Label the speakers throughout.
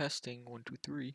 Speaker 1: Testing 1 2 3.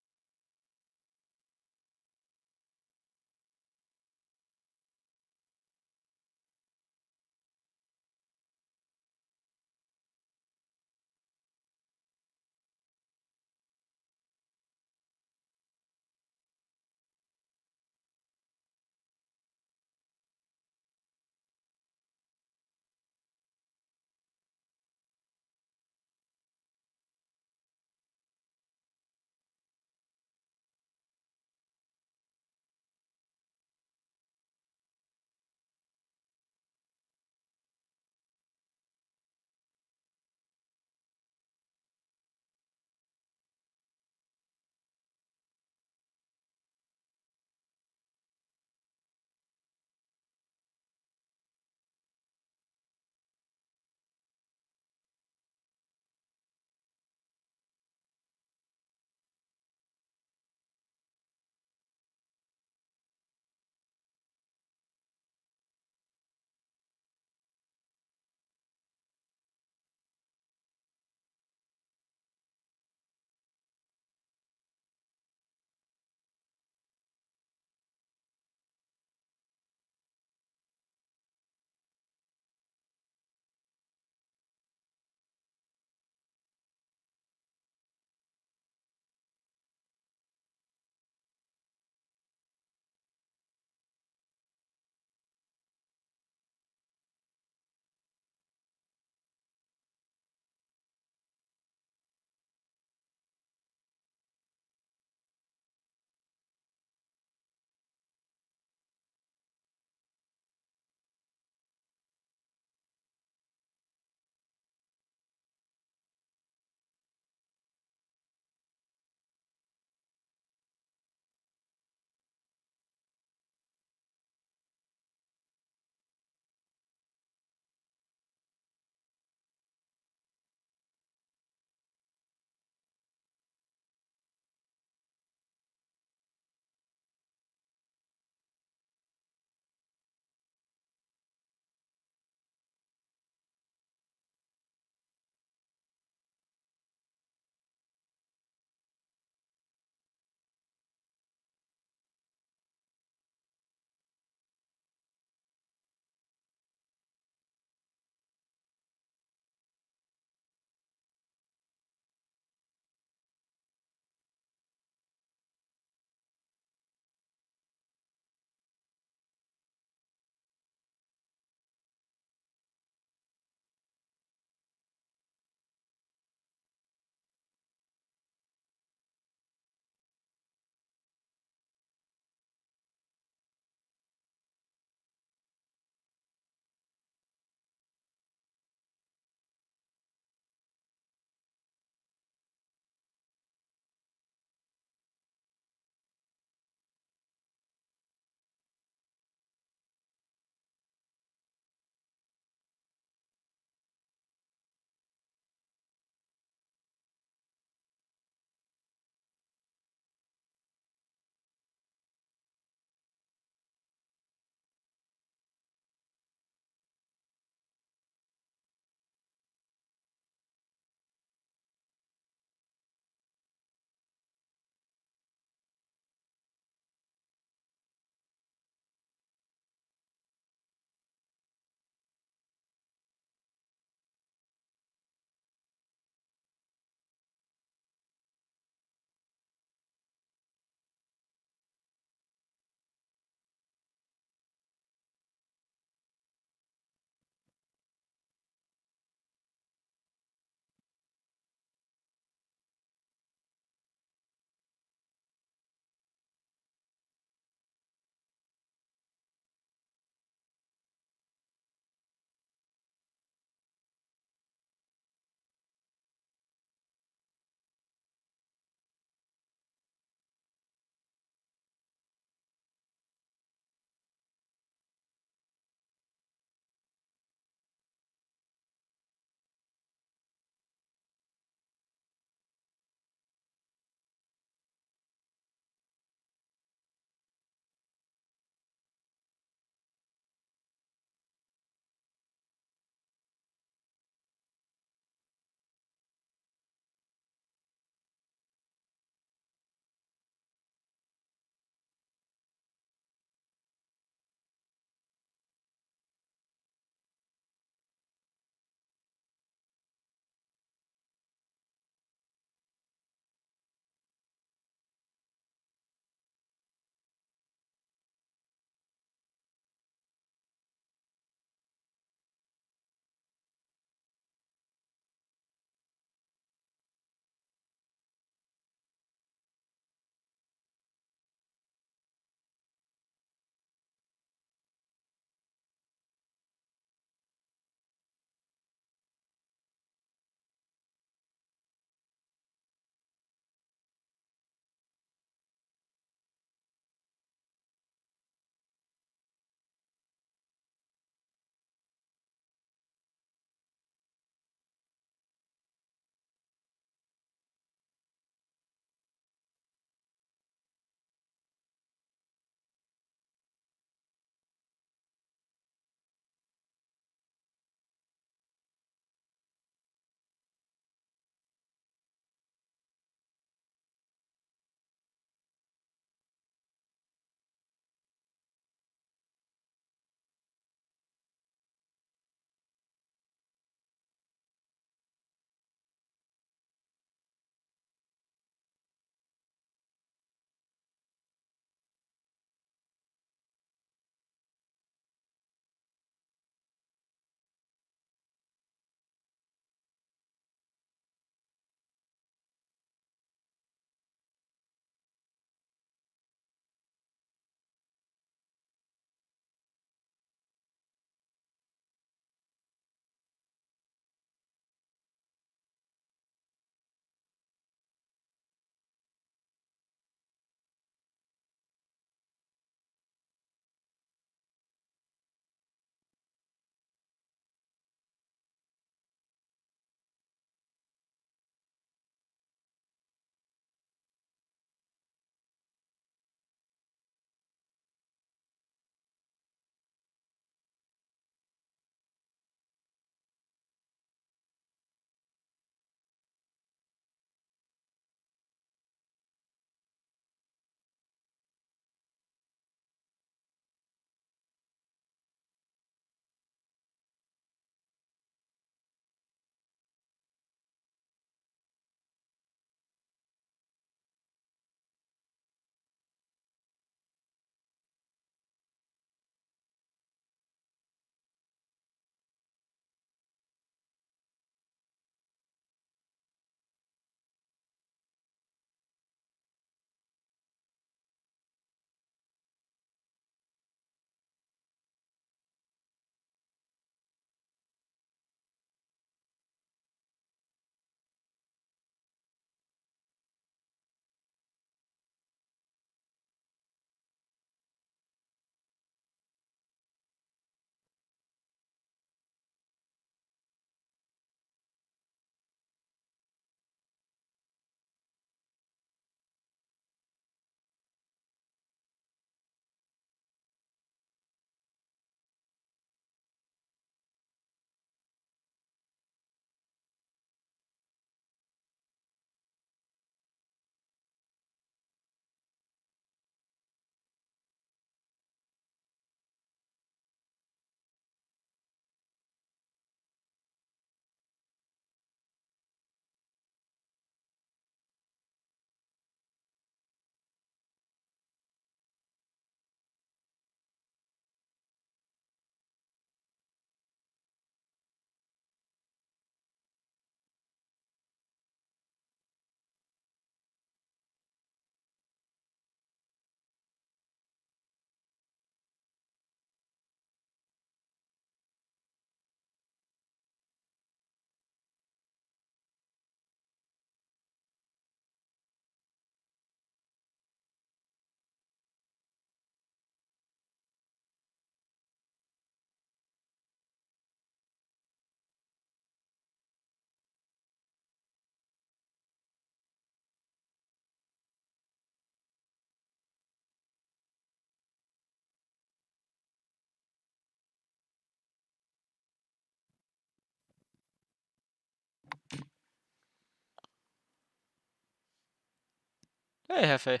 Speaker 1: Hey, Hefe.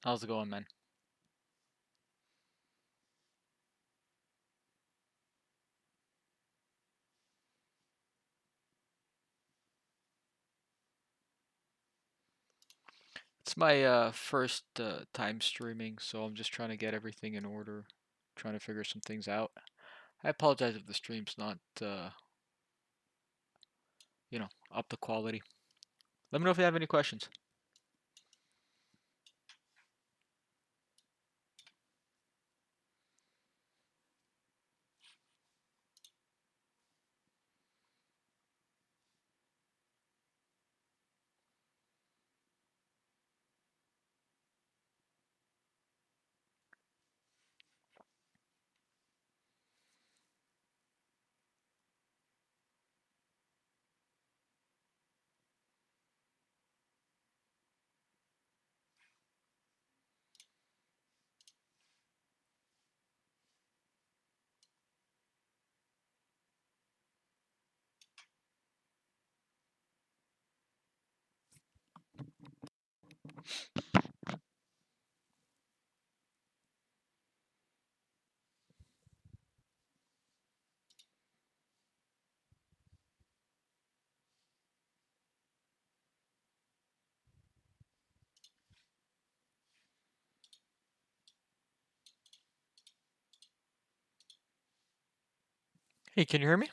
Speaker 1: How's it going, man? It's my first time streaming, so I'm just trying to get everything in order, trying to figure some things out. I apologize if the stream's not, up to quality. Let me know if you have any questions. Hey, can you hear me?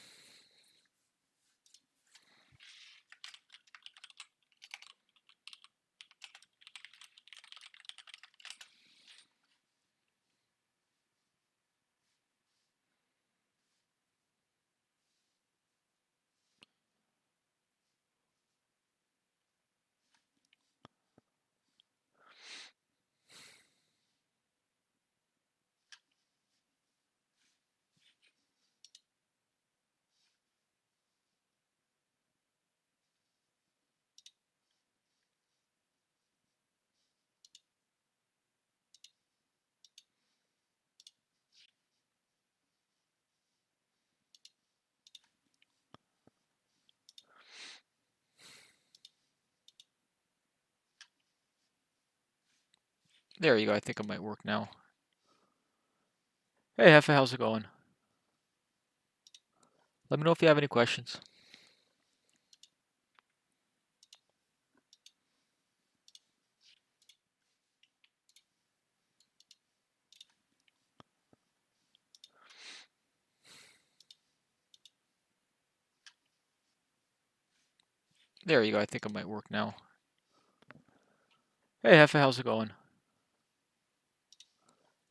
Speaker 1: There you go. I think it might work now. Hey, Hefe, how's it going? Let me know if you have any questions. There you go. I think it might work now. Hey, Hefe, how's it going?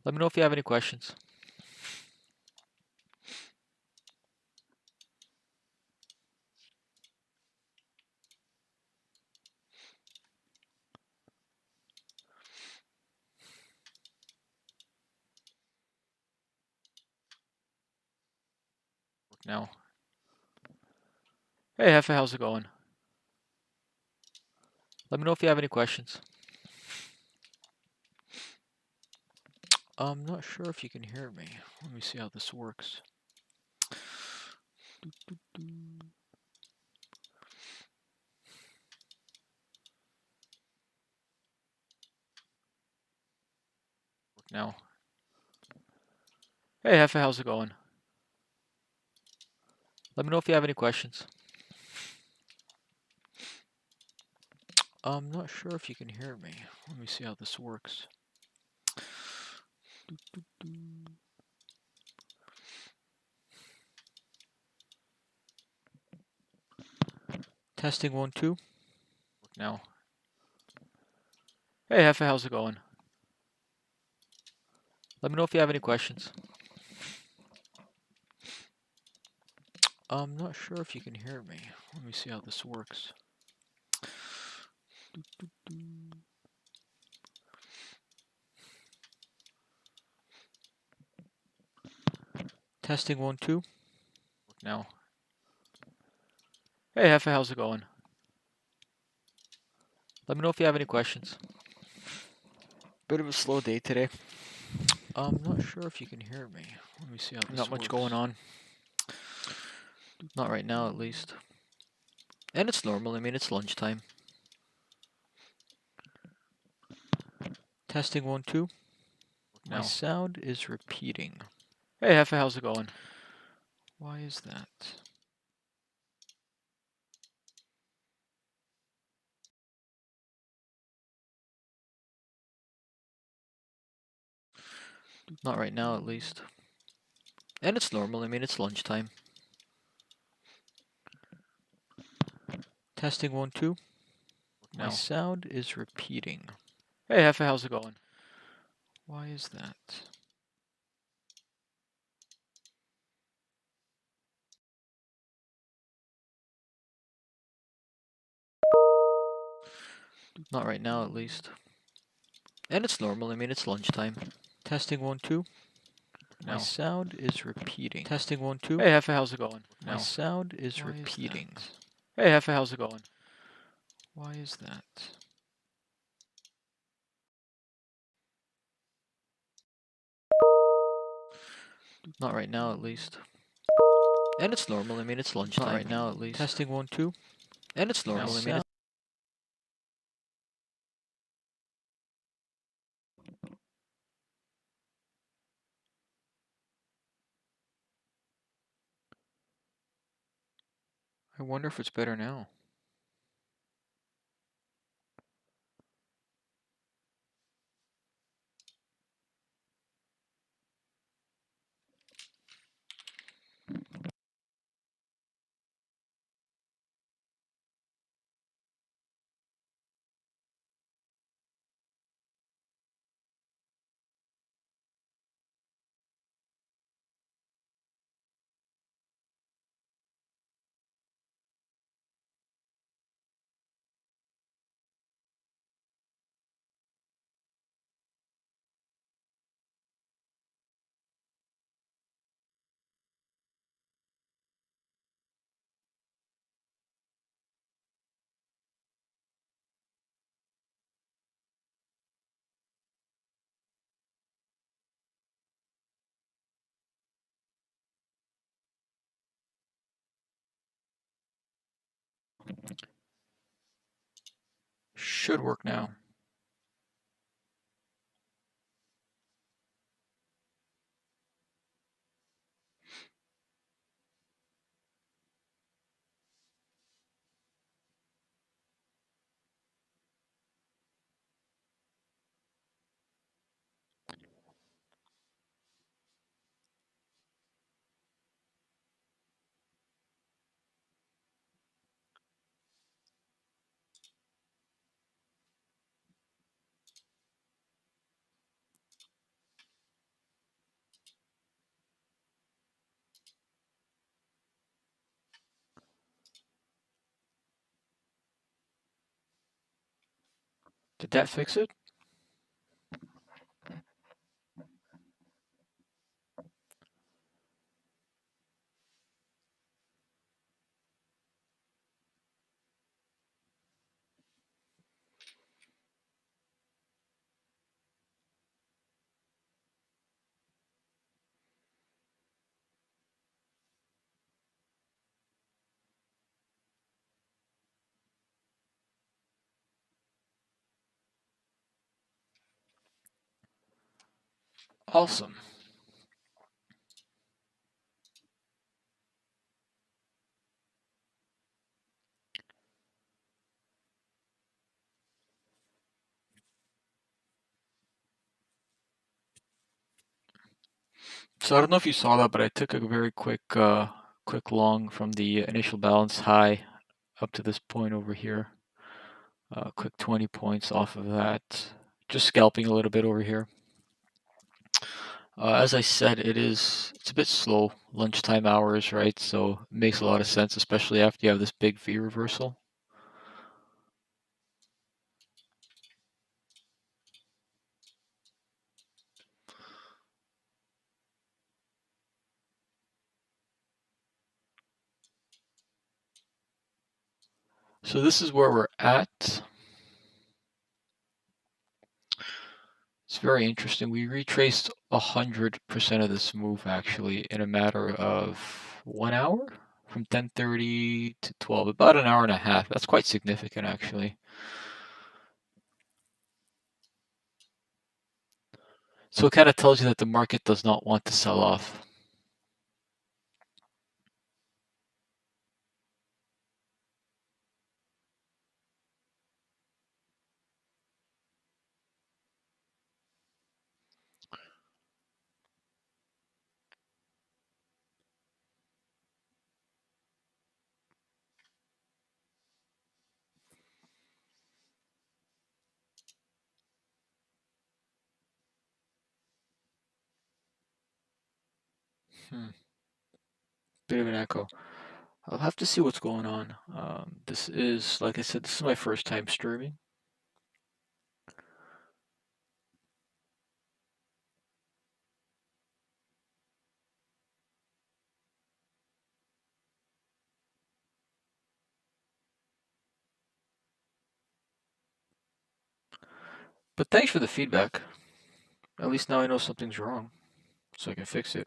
Speaker 1: Let me know if you have any questions. Work now. Hey, Hefe, how's it going? Let me know if you have any questions. I'm not sure if you can hear me. Let me see how this works. Work now. Hey, Hefe, how's it going? Let me know if you have any questions. I'm not sure if you can hear me. Let me see how this works. Testing 1, 2. Work now. Hey, Hefe, how's it going? Let me know if you have any questions. I'm not sure if you can hear me. Let me see how this works. Testing 1, 2. Work now. Hey, Hefe, how's it going? Let me know if you have any questions. Bit of a slow day today. I'm not sure if you can hear me. Let me see how this works. Not much going on. Not right now, at least. And it's normal. I mean, it's lunchtime. Testing 1, 2. My
Speaker 2: No.
Speaker 1: sound is repeating. Hey, Hefe, how's it going? Why is that? Not right now, at least. And it's normal. I mean, it's lunchtime. Testing 1, 2.
Speaker 2: No.
Speaker 1: My sound is repeating. Hey, Hefe, how's it going? Why is that? Not right now, at least. And it's normal. I mean, it's lunchtime. Testing 1, 2. My
Speaker 2: No.
Speaker 1: sound is repeating. Testing 1, 2. Hey, Hefe, how's it going?
Speaker 2: No.
Speaker 1: My sound is repeating. Hey, Hefe, how's it going? Why is that? Not right now, at least. And it's normal. I mean, it's lunchtime. Not right now, at least. Testing 1, 2. And it's normal. I mean, I wonder if it's better now. Should work now. Did that fix it? Awesome. So I don't know if you saw that, but I took a very quick long from the initial balance high up to this point over here. Quick 20 points off of that. Just scalping a little bit over here. As I said, it's a bit slow, lunchtime hours, right? So it makes a lot of sense, especially after you have this big V reversal. So this is where we're at. It's very interesting. We retraced 100% of this move actually in a matter of 1 hour, from 10:30 to 12, about an hour and a half. That's quite significant actually. So it kind of tells you that the market does not want to sell off. Hmm. Bit of an echo. I'll have to see what's going on. This is, like I said, this is my first time streaming. But thanks for the feedback. At least now I know something's wrong, so I can fix it.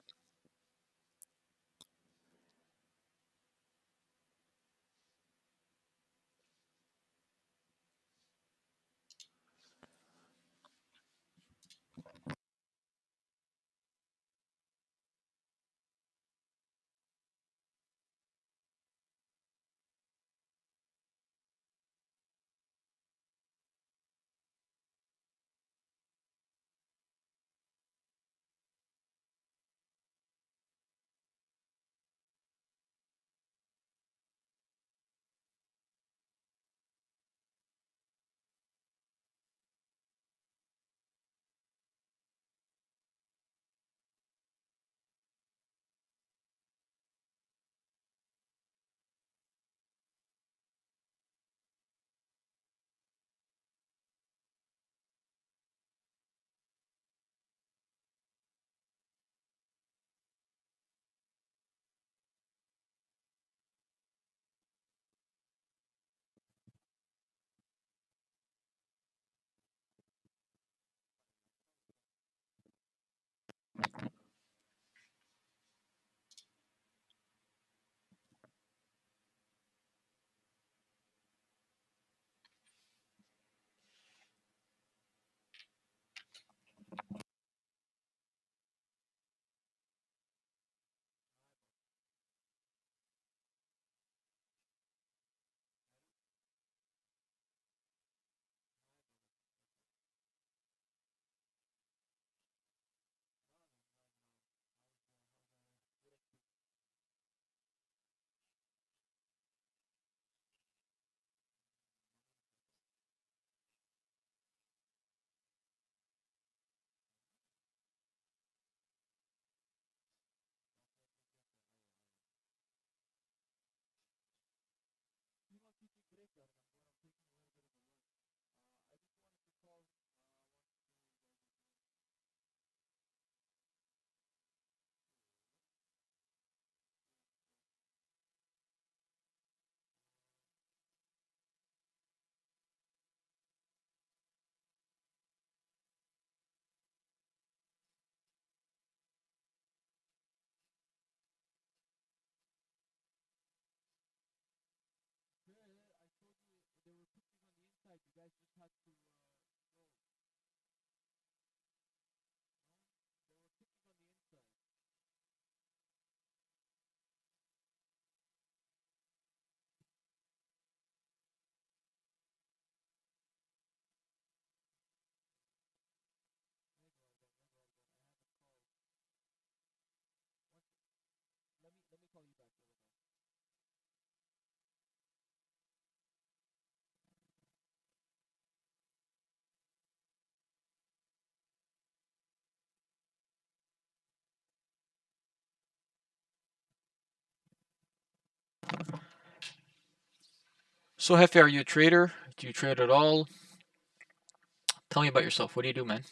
Speaker 1: So, Hefe, are you a trader? Do you trade at all? Tell me about yourself. What do you do, man?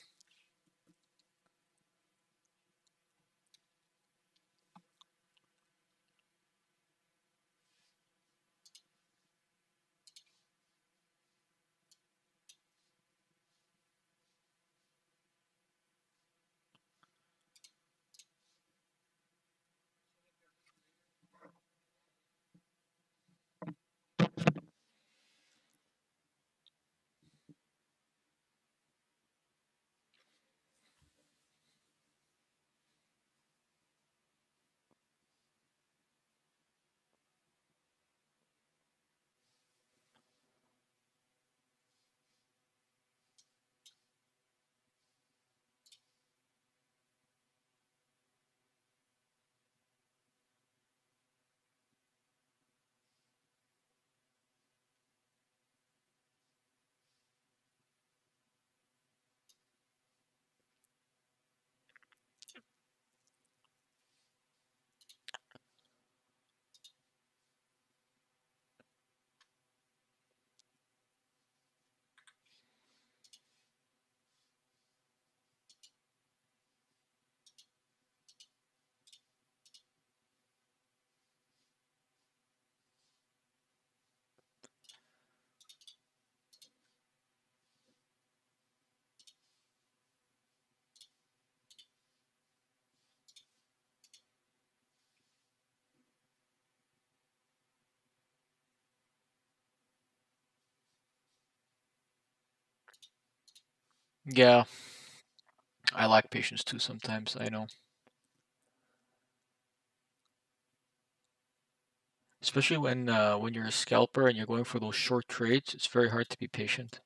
Speaker 1: Yeah, I lack patience too sometimes, I know. Especially when you're a scalper and you're going for those short trades, it's very hard to be patient.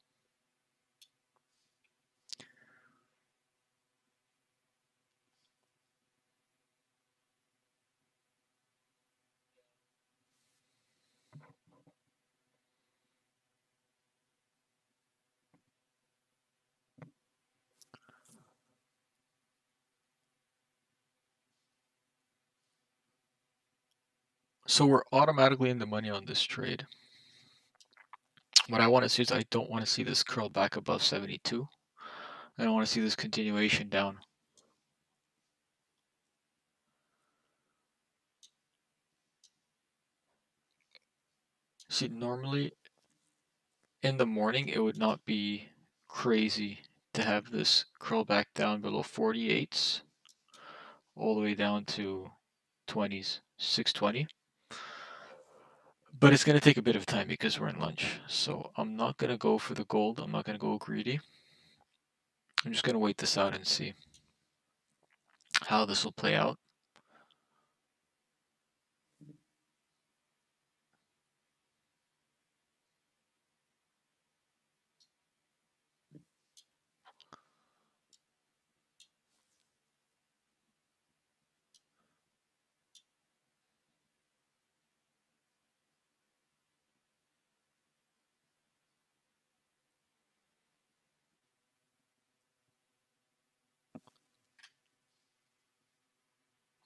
Speaker 1: So we're automatically in the money on this trade. What I want to see is I don't want to see this curl back above 72. I don't want to see this continuation down. See, normally in the morning, it would not be crazy to have this curl back down below 48s all the way down to 20s, 620. But it's going to take a bit of time because we're in lunch. So I'm not going to go for the gold. I'm not going to go greedy. I'm just going to wait this out and see how this will play out.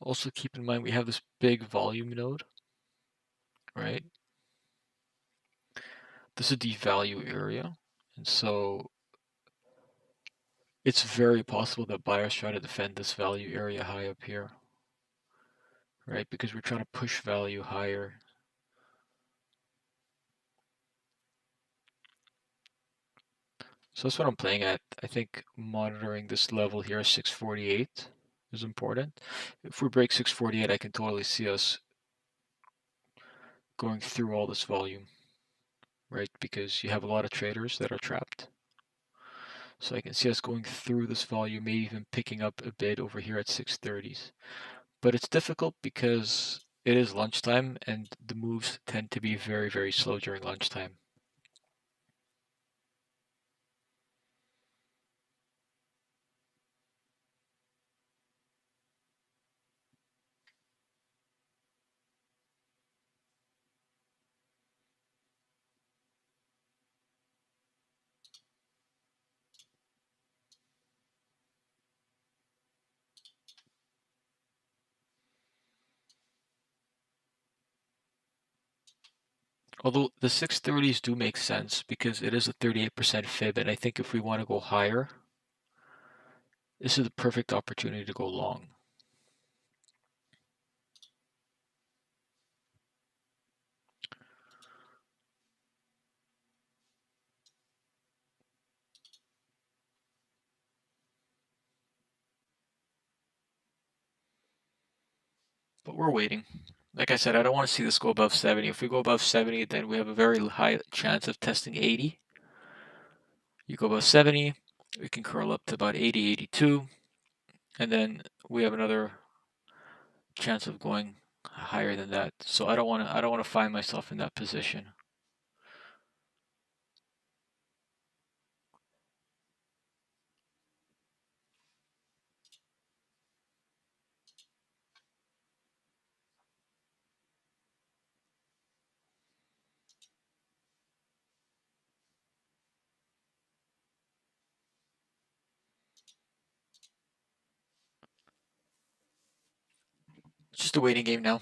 Speaker 1: Also keep in mind we have this big volume node, right? This is the value area. And so it's very possible that buyers try to defend this value area high up here, right? Because we're trying to push value higher. So that's what I'm playing at. I think monitoring this level here, 648, is important. If we break 648, I can totally see us going through all this volume, right? Because you have a lot of traders that are trapped. So I can see us going through this volume, maybe even picking up a bid over here at 630s. But it's difficult because it is lunchtime and the moves tend to be very, very slow during lunchtime. Although the 630s do make sense because it is a 38% fib, and I think if we want to go higher, this is the perfect opportunity to go long. But we're waiting. Like I said, I don't want to see this go above 70. If we go above 70, then we have a very high chance of testing 80. You go above 70, we can curl up to about 80, 82, and then we have another chance of going higher than that. So I don't want to find myself in that position. It's just a waiting game now.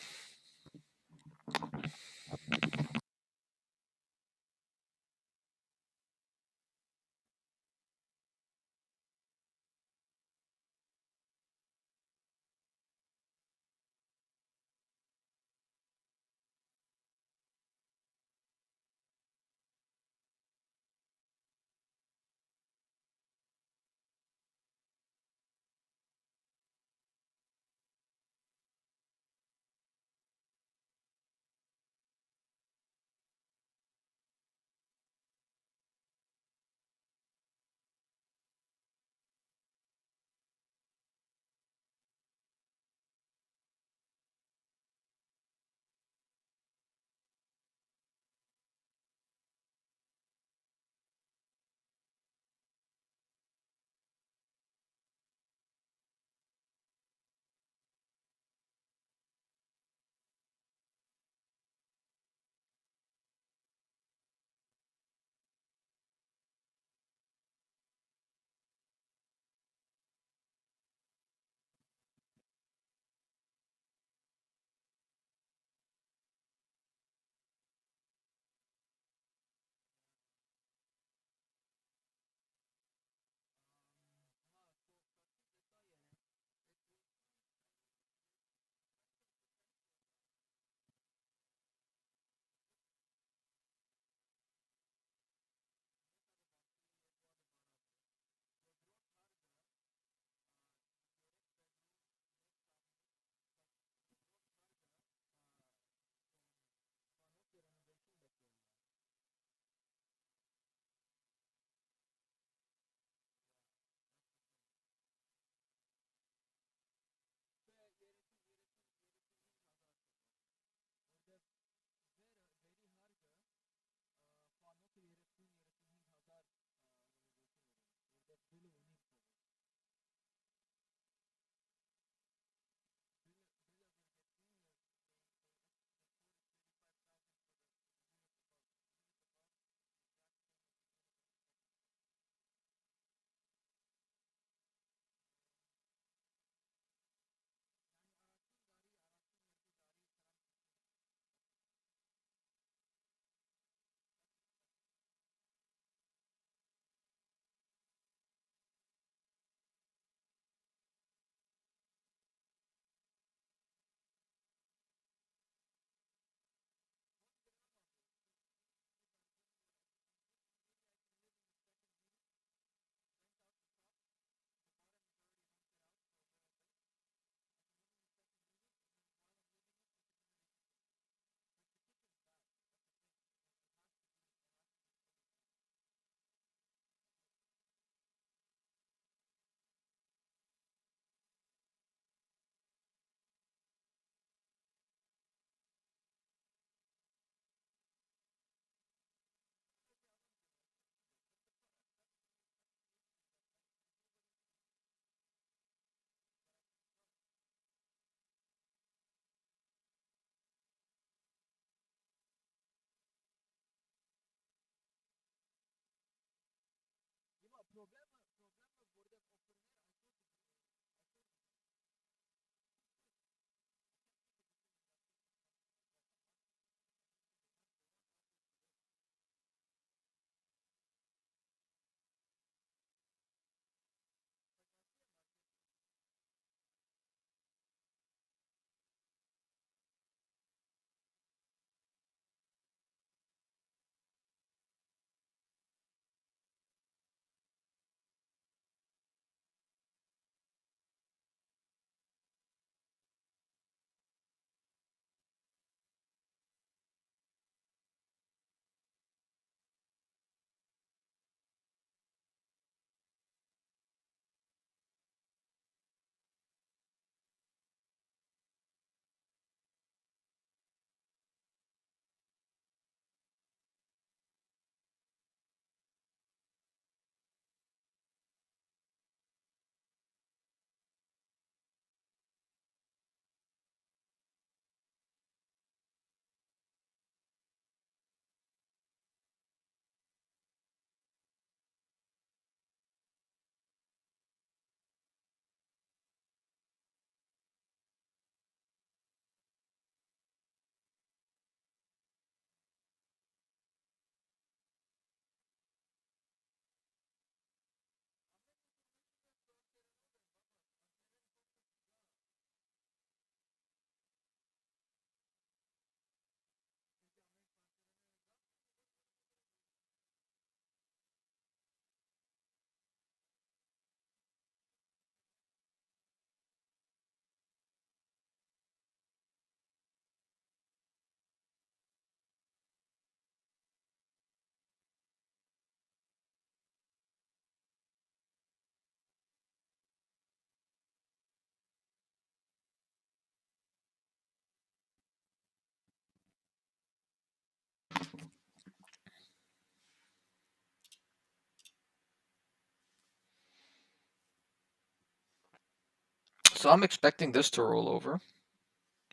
Speaker 1: So I'm expecting this to roll over.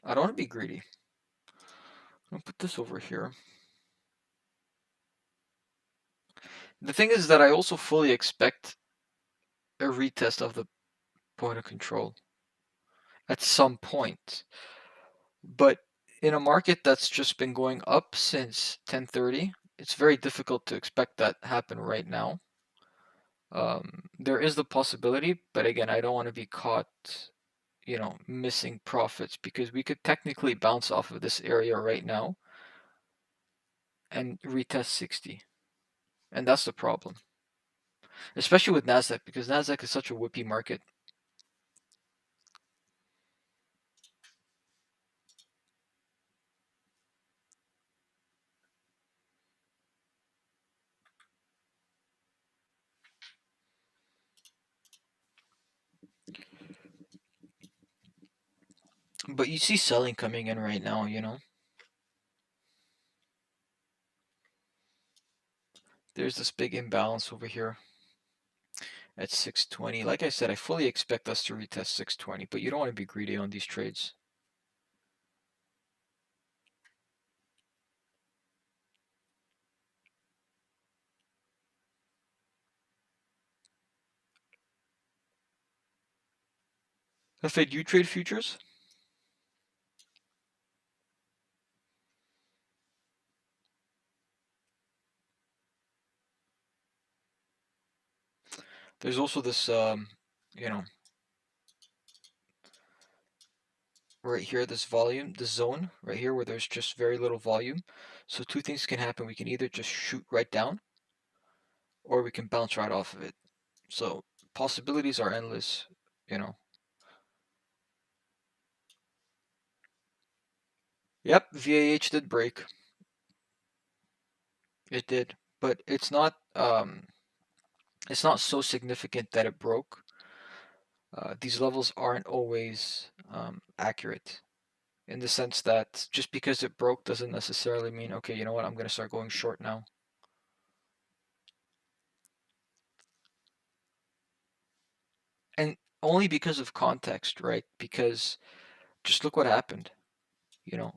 Speaker 1: I don't want to be greedy. I'll put this over here. The thing is that I also fully expect a retest of the point of control at some point. But in a market that's just been going up since 10:30, it's very difficult to expect that happen right now. There is the possibility, but again, I don't want to be caught, missing profits, because we could technically bounce off of this area right now and retest 60. And that's the problem, especially with Nasdaq, because Nasdaq is such a whippy market. But you see selling coming in right now. There's this big imbalance over here at 620. Like I said, I fully expect us to retest 620, but you don't want to be greedy on these trades. FA, do you trade futures? There's also this, right here, this volume, this zone right here where there's just very little volume. So two things can happen. We can either just shoot right down, or we can bounce right off of it. So possibilities are endless. Yep, VAH did break. It did, but it's not so significant that it broke. These levels aren't always accurate, in the sense that just because it broke doesn't necessarily mean, okay, you know what, I'm going to start going short now. And only because of context, right? Because just look what happened.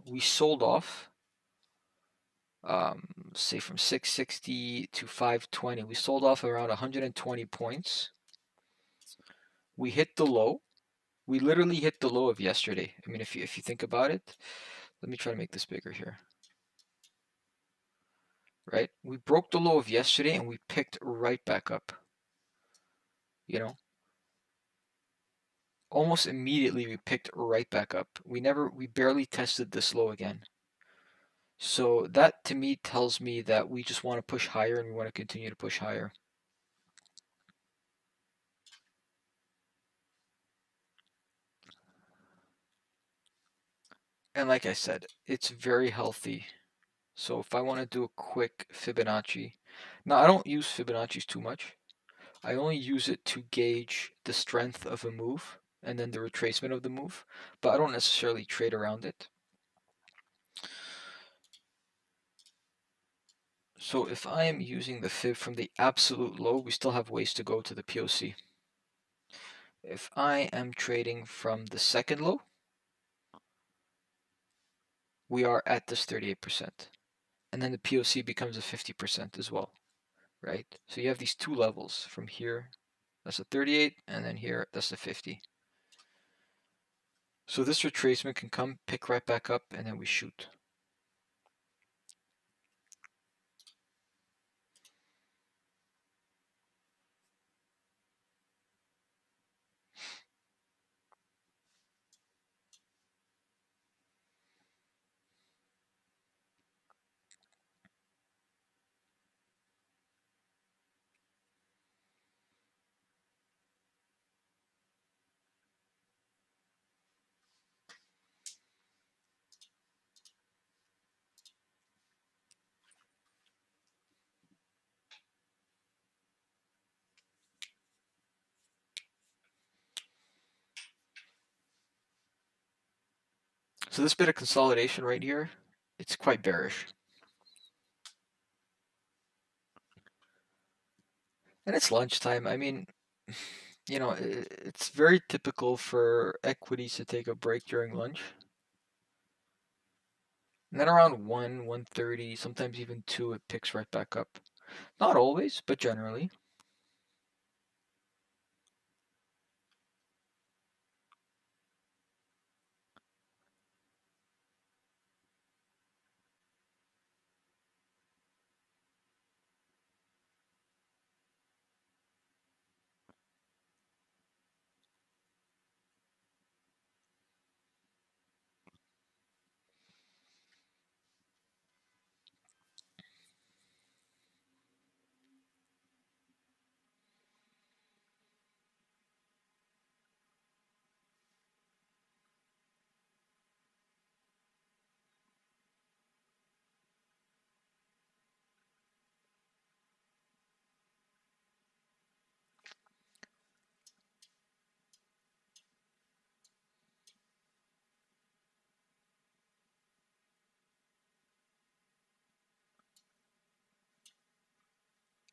Speaker 1: We sold off, say from 660 to 520. We sold off around 120 points. We hit the low. We literally hit the low of yesterday. I mean, if you think about it, let me try to make this bigger here. Right? We broke the low of yesterday and we picked right back up. Almost immediately we picked right back up. We barely tested this low again. So that to me tells me that we just want to push higher and we want to continue to push higher. And like I said, it's very healthy. So if I want to do a quick Fibonacci, now I don't use Fibonacci's too much. I only use it to gauge the strength of a move and then the retracement of the move, but I don't necessarily trade around it. So if I am using the fib from the absolute low, we still have ways to go to the POC. If I am trading from the second low, we are at this 38%. And then the POC becomes a 50% as well, right? So you have these two levels from here. That's a 38, and then here, that's the 50. So this retracement can come, pick right back up, and then we shoot. So this bit of consolidation right here, it's quite bearish. And it's lunchtime. I mean, it's very typical for equities to take a break during lunch. And then around 1, 1:30, sometimes even 2, it picks right back up. Not always, but generally.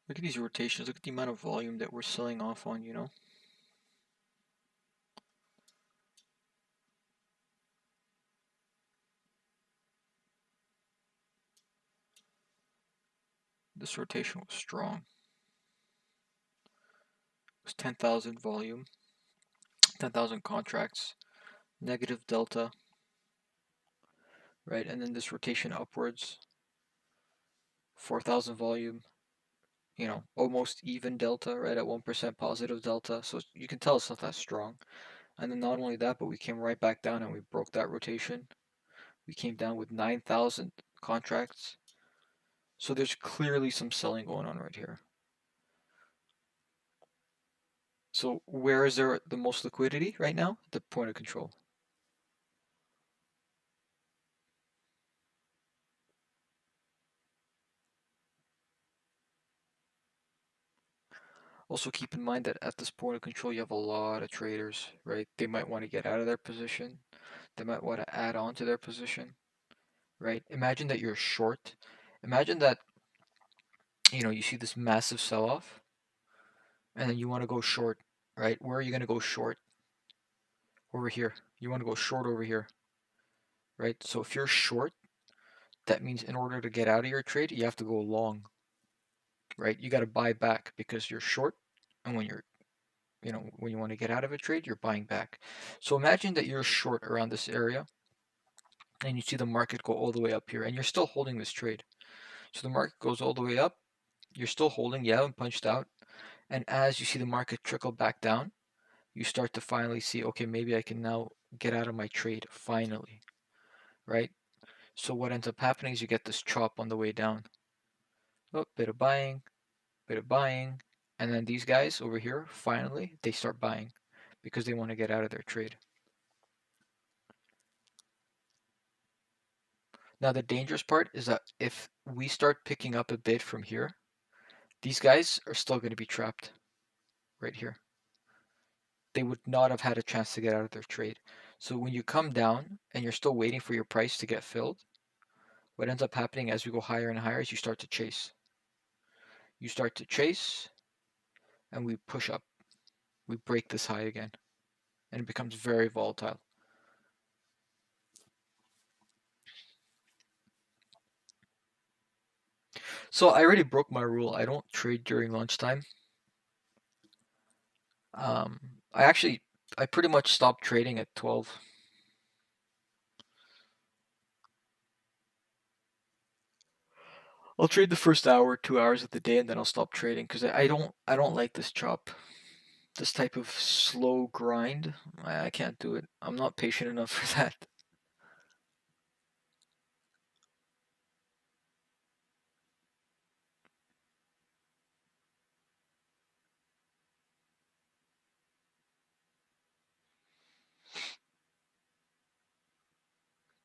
Speaker 1: Look at these rotations. Look at the amount of volume that we're selling off on. This rotation was strong. It was 10,000 volume, 10,000 contracts, negative delta, right? And then this rotation upwards, 4,000 volume, almost even delta, right? At 1% positive delta. So you can tell it's not that strong. And then not only that, but we came right back down and we broke that rotation. We came down with 9,000 contracts. So there's clearly some selling going on right here. So where is there the most liquidity right now? The point of control. Also keep in mind that at this point of control, you have a lot of traders, right? They might want to get out of their position. They might want to add on to their position, right? Imagine that you're short. Imagine that, you see this massive sell-off and then you want to go short, right? Where are you going to go short? Over here. You want to go short over here, right? So if you're short, that means in order to get out of your trade, you have to go long, right? You got to buy back because you're short, and when you want to get out of a trade, you're buying back. So imagine that you're short around this area, and you see the market go all the way up here, and you're still holding this trade. So the market goes all the way up, you're still holding, you haven't punched out, and as you see the market trickle back down, you start to finally see, okay, maybe I can now get out of my trade finally, right? So what ends up happening is you get this chop on the way down. Oh, bit of buying, and then these guys over here, finally, they start buying because they want to get out of their trade. Now the dangerous part is that if we start picking up a bid from here, these guys are still going to be trapped right here. They would not have had a chance to get out of their trade. So when you come down and you're still waiting for your price to get filled, what ends up happening as we go higher and higher is you start to chase. You start to chase and we push up. We break this high again and it becomes very volatile. So I already broke my rule. I don't trade during lunchtime. Um, I pretty much stopped trading at 12. I'll trade the first hour, 2 hours of the day, and then I'll stop trading because I don't like this chop, this type of slow grind. I can't do it. I'm not patient enough for that.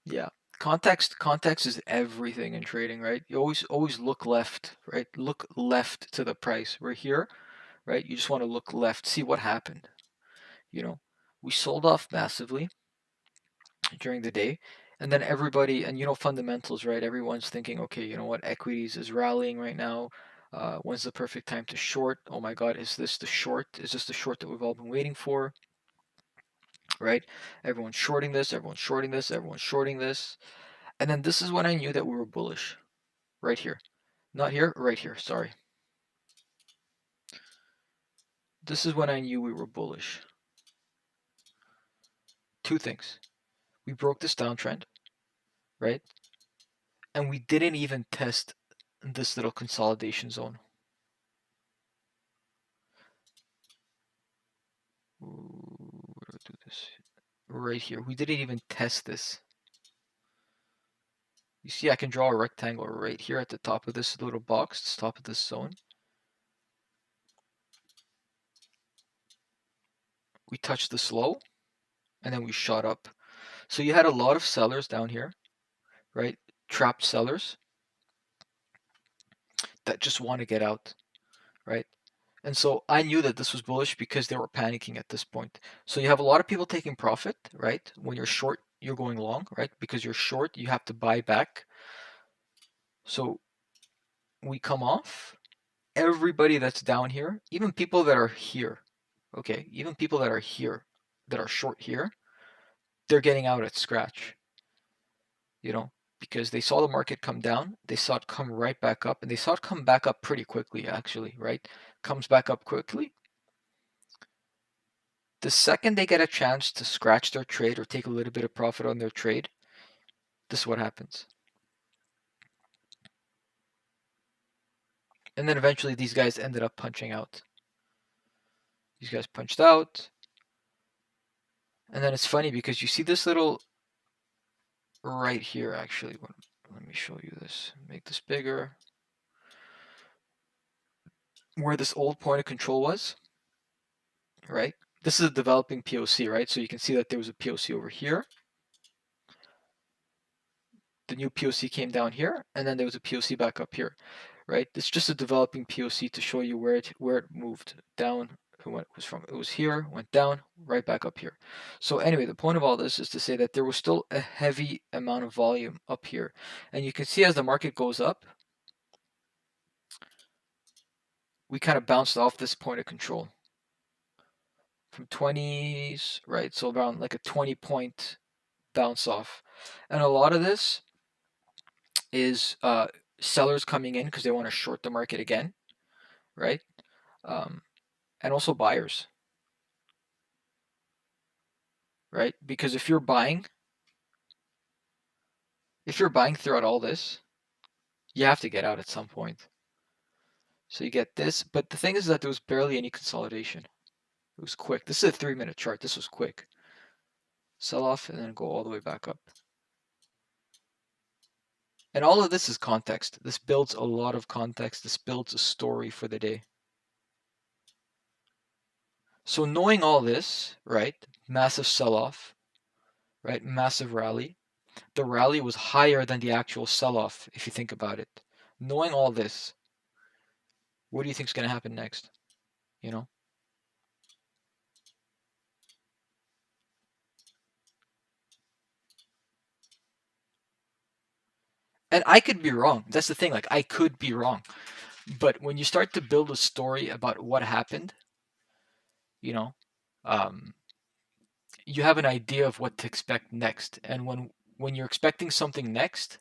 Speaker 1: Yeah. Context is everything in trading, right? You always look left, right? Look left to the price. We're here, right? You just want to look left, see what happened. You know, we sold off massively during the day, and then everybody, and fundamentals, right? Everyone's thinking, okay, you know what, equities is rallying right now. When's the perfect time to short? Oh my God, is this the short? Is this the short that we've all been waiting for? Right? Everyone's shorting this, everyone's shorting this, everyone's shorting this. And then this is when I knew that we were bullish. Right here. Not here, right here, sorry. This is when I knew we were bullish. Two things. We broke this downtrend, right? And we didn't even test this little consolidation zone. Ooh, where do I do this? Right here. We didn't even test this. You see, I can draw a rectangle right here at the top of this little box, top of this zone. We touched this low, and then we shot up. So you had a lot of sellers down here, right? Trapped sellers that just want to get out, right? And so I knew that this was bullish because they were panicking at this point. So you have a lot of people taking profit, right? When you're short, you're going long, right? Because you're short, you have to buy back. So we come off. Everybody that's down here, even people that are here, okay, even people that are here, that are short here, they're getting out at scratch, because they saw the market come down, they saw it come right back up, and they saw it come back up pretty quickly, actually, right? Comes back up quickly. The second they get a chance to scratch their trade or take a little bit of profit on their trade, this is what happens. And then eventually these guys ended up punching out. These guys punched out. And then it's funny because you see this little right here, actually. Let me show you this. Make this bigger. Where this old point of control was, right? This is a developing POC, right? So you can see that there was a POC over here. The new POC came down here, and then there was a POC back up here, right? It's just a developing POC to show you where it moved down. It was here, went down, right back up here. So anyway, the point of all this is to say that there was still a heavy amount of volume up here, and you can see as the market goes up, we kind of bounced off this point of control from 20s, right? So around like a 20-point bounce off, and a lot of this is sellers coming in because they want to short the market again, right? And also buyers, right? Because if you're buying throughout all this, you have to get out at some point. So you get this, but the thing is that there was barely any consolidation. It was quick. This is a 3-minute chart. This was quick. Sell off and then go all the way back up. And all of this is context. This builds a lot of context. This builds a story for the day. So knowing all this, right? Massive sell-off, right? Massive rally. The rally was higher than the actual sell-off, if you think about it. Knowing all this, what do you think is going to happen next? And I could be wrong. That's the thing. Like, I could be wrong. But when you start to build a story about what happened, um, you have an idea of what to expect next. And when you're expecting something next,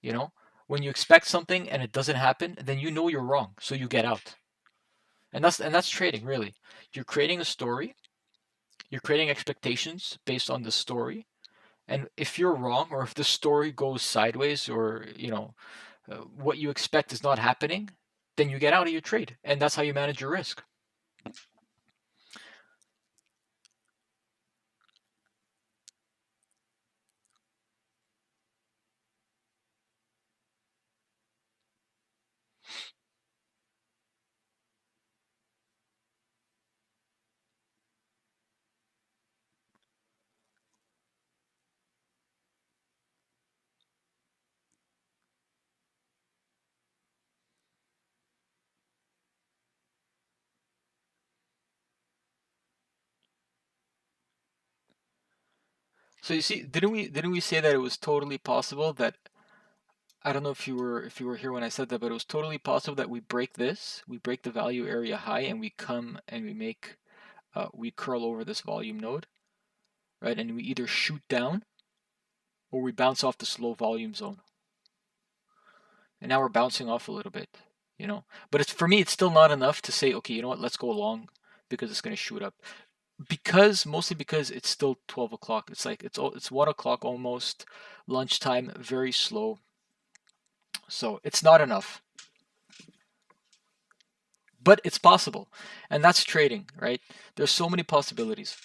Speaker 1: when you expect something and it doesn't happen, then you know you're wrong, so you get out. And that's trading, really. You're creating a story. You're creating expectations based on the story. And if you're wrong, or if the story goes sideways, or what you expect is not happening, then you get out of your trade, and that's how you manage your risk. So you see, didn't we say that it was totally possible that I don't know if you were here when I said that, but it was totally possible that we break this, we break the value area high, and we come and we make we curl over this volume node, right? And we either shoot down or we bounce off the slow volume zone. And now we're bouncing off a little bit, you know. But it's, for me, it's still not enough to say, okay, you know what, let's go long because it's going to shoot up. Mostly because it's still 12 o'clock. It's like it's 1 o'clock almost, lunchtime, very slow. So it's not enough. But it's possible. And that's trading, right? There's so many possibilities.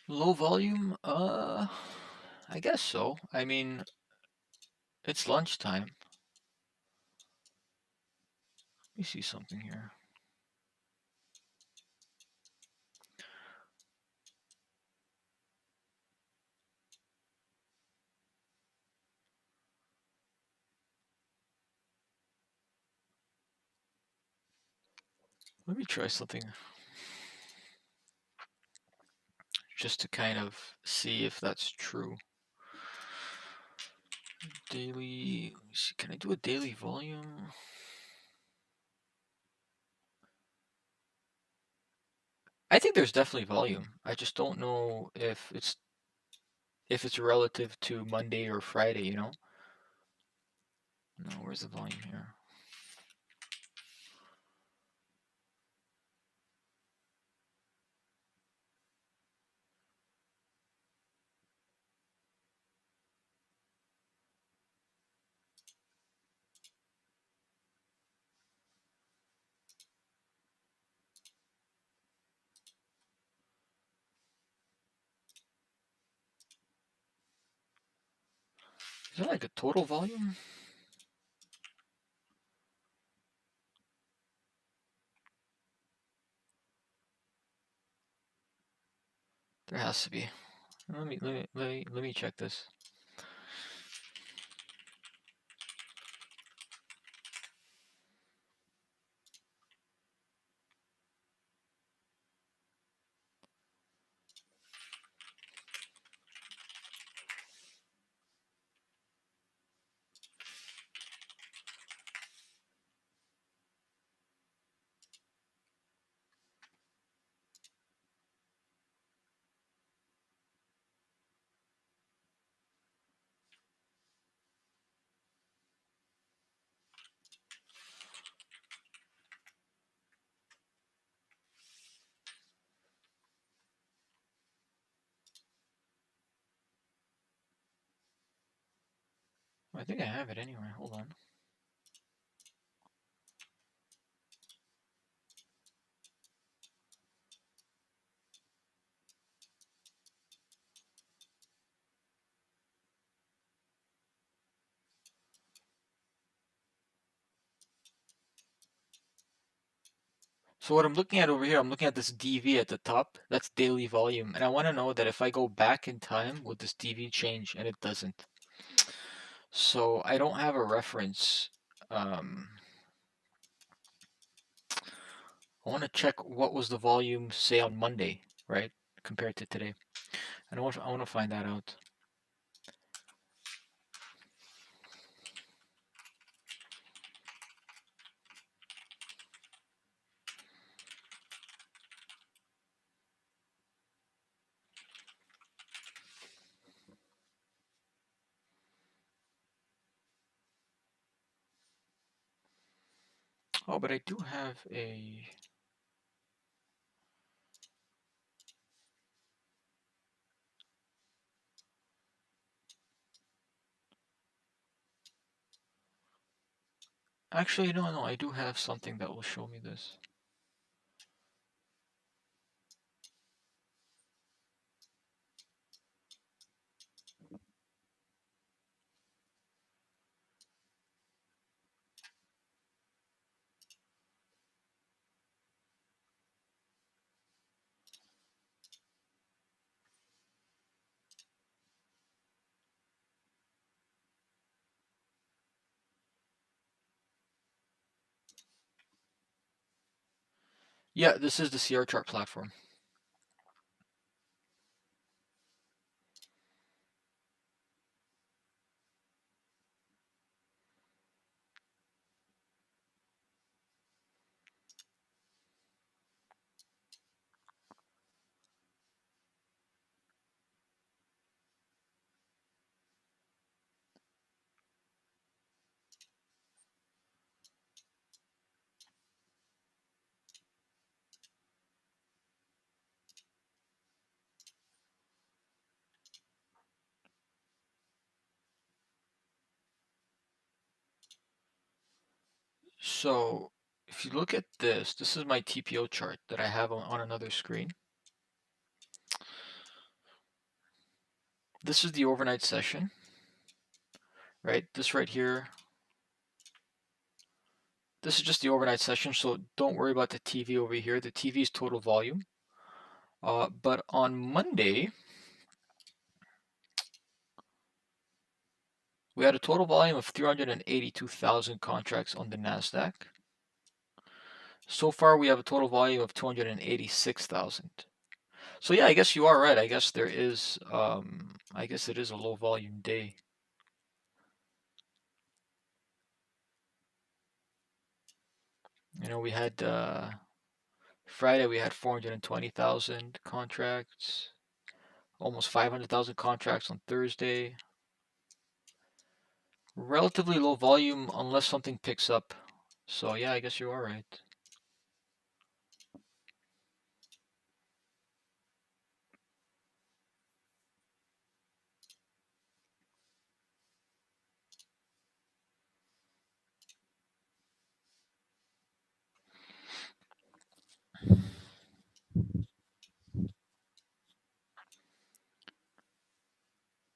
Speaker 1: Low volume? I guess so. I mean, it's lunchtime. Let me see something here. Let me try something just to kind of see if that's true. Daily, let me see, can I do a daily volume? I think there's definitely volume. I just don't know if it's relative to Monday or Friday, you know? No, where's the volume here? Is that like a total volume? There has to be. Let me check this. I think I have it anyway. Hold on. So what I'm looking at over here, I'm looking at this DV at the top. That's daily volume. And I want to know that if I go back in time, would this DV change? And it doesn't. So I don't have a reference. I want to check what was the volume, say, on Monday, right? Compared to today. I want to find that out. Oh, but I do have a... Actually, no, I do have something that will show me this. Yeah, this is the CR chart platform. So if you look at this, this is my TPO chart that I have on another screen. This is the overnight session, right? This right here, this is just the overnight session, so don't worry about the TV over here. The TV is total volume. But on Monday, we had a total volume of 382,000 contracts on the Nasdaq. So far, we have a total volume of 286,000. So yeah, I guess you are right. I guess there is, I guess it is a low volume day. You know, we had Friday, we had 420,000 contracts, almost 500,000 contracts on Thursday. Relatively low volume unless something picks up. So yeah, I guess you are right.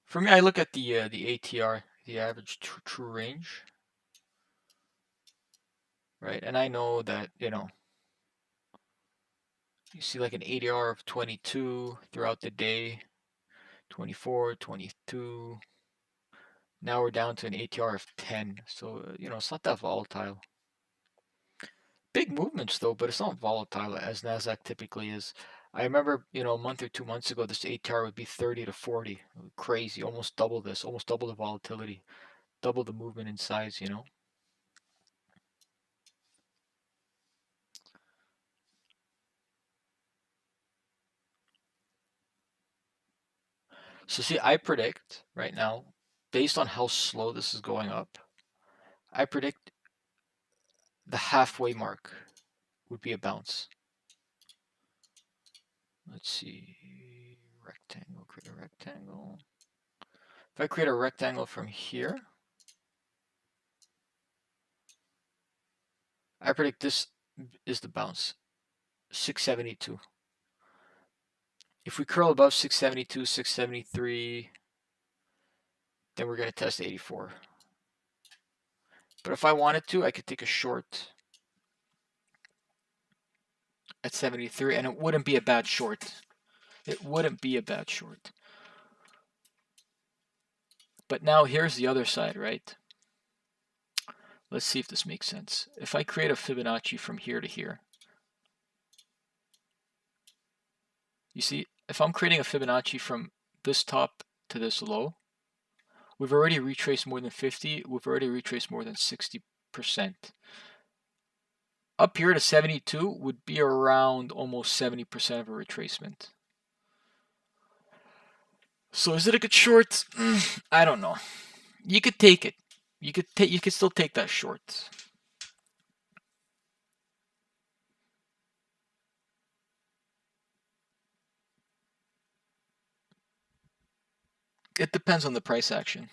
Speaker 1: For me, I look at the ATR, the average true range, right? And I know that, you know, you see like an ATR of 22 throughout the day, 24, 22. Now we're down to an ATR of 10. So, you know, it's not that volatile. Big movements though, but it's not volatile as Nasdaq typically is. I remember, you know, a month or 2 months ago, this ATR would be 30 to 40. Crazy, almost double this, almost double the volatility, double the movement in size, you know. So see, I predict right now, based on how slow this is going up, I predict the halfway mark would be a bounce. Let's see, rectangle, create a rectangle. If I create a rectangle from here, I predict this is the bounce, 672. If we curl above 672, 673, then we're going to test 84. But if I wanted to, I could take a short at 73, and it wouldn't be a bad short. It wouldn't be a bad short. But now here's the other side, right? Let's see if this makes sense. If I create a Fibonacci from here to here, you see, if I'm creating a Fibonacci from this top to this low, we've already retraced more than 50, we've already retraced more than 60%. Up here to 72 would be around almost 70% of a retracement. So is it a good short? I don't know. You could take it. You could still take that short. It depends on the price action.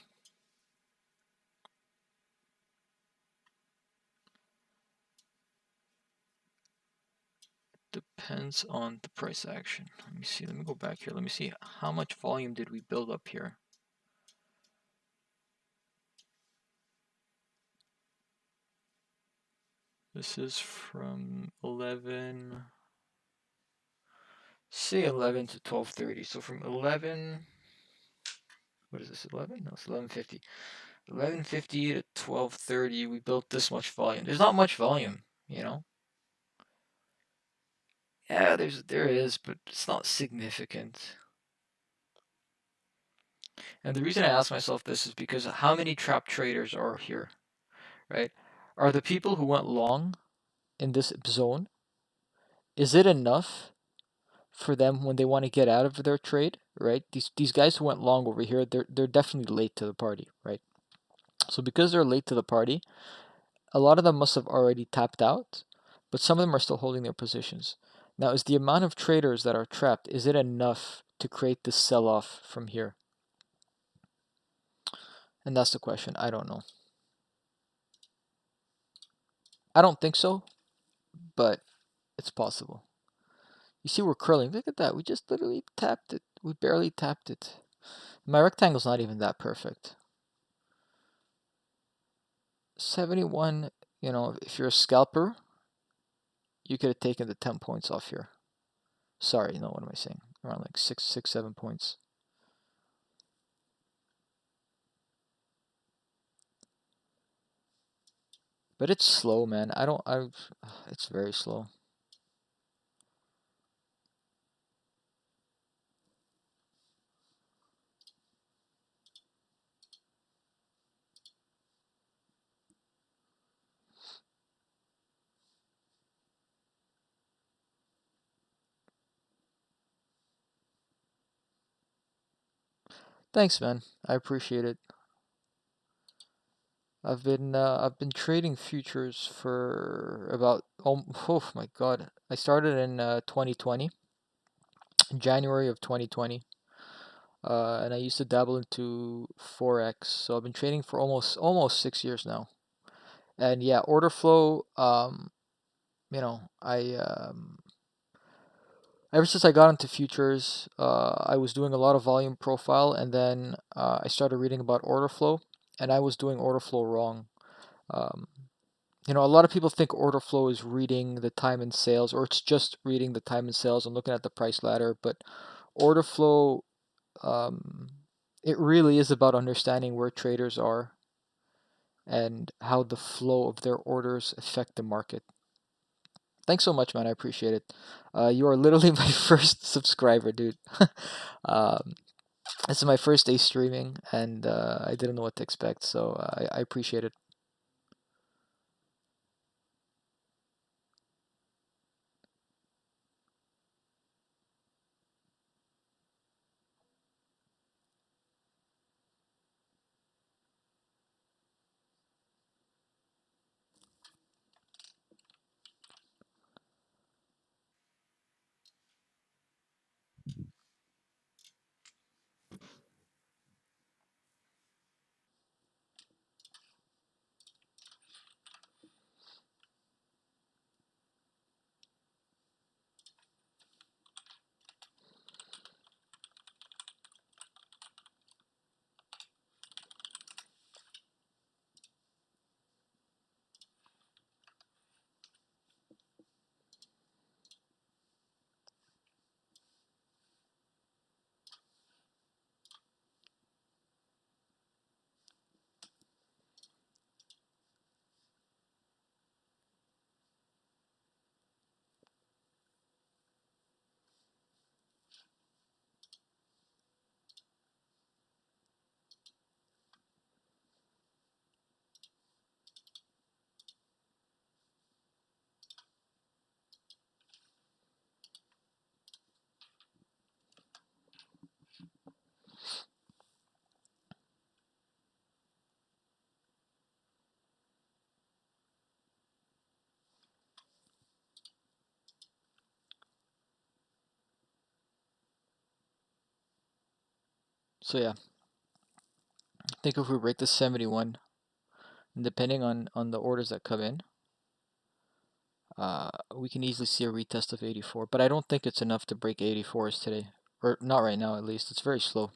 Speaker 1: Depends on the price action. Let me see. Let me go back here. Let me see how much volume did we build up here. This is from 11, say 11 to 12:30. So from 11, what is this, 11? No, it's 11:50. 11:50 to 12:30, we built this much volume. There's not much volume, you know? Yeah, there is, but it's not significant. And the reason I ask myself this is because how many trap traders are here, right? Are the people who went long in this zone, is it enough for them when they want to get out of their trade, right? These guys who went long over here, they're definitely late to the party, right? So because they're late to the party, a lot of them must have already tapped out, but some of them are still holding their positions. Now, is the amount of traders that are trapped, is it enough to create this sell-off from here? And that's the question. I don't know. I don't think so, but it's possible. You see, we're curling. Look at that. We just literally tapped it. We barely tapped it. My rectangle's not even that perfect. 71, you know, if you're a scalper, you could have taken the 10 points off here. Sorry, no, what am I saying? Around like 7 points. But it's slow, man. It's very slow. Thanks, man. I appreciate it. I've been trading futures for about oh my god. I started in 2020, January of 2020. And I used to dabble into forex. So I've been trading for almost 6 years now. And yeah, order flow. You know, ever since I got into futures, I was doing a lot of volume profile, and then I started reading about order flow, and I was doing order flow wrong. Um, you know, a lot of people think order flow is reading the time in sales, or it's just reading the time in sales and looking at the price ladder. But order flow, um, it really is about understanding where traders are and how the flow of their orders affect the market. Thanks so much, man. I appreciate it. You are literally my first subscriber, dude. um, this is my first day streaming, and I didn't know what to expect, so I appreciate it. So yeah. think if we break the 71, and depending on the orders that come in, we can easily see a retest of 84. But I don't think it's enough to break 84s today, or not right now at least. It's very slow.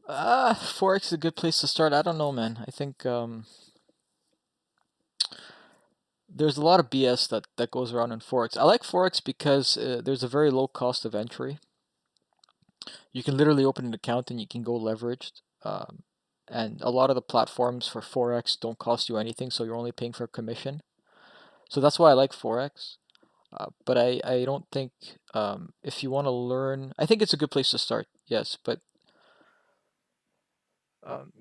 Speaker 1: Forex is a good place to start. I don't know, man. I think there's a lot of BS that goes around in Forex. I like Forex because there's a very low cost of entry. You can literally open an account and you can go leveraged. And a lot of the platforms for Forex don't cost you anything, so you're only paying for a commission. So that's why I like Forex. But I don't think if you want to learn, I think it's a good place to start, yes, but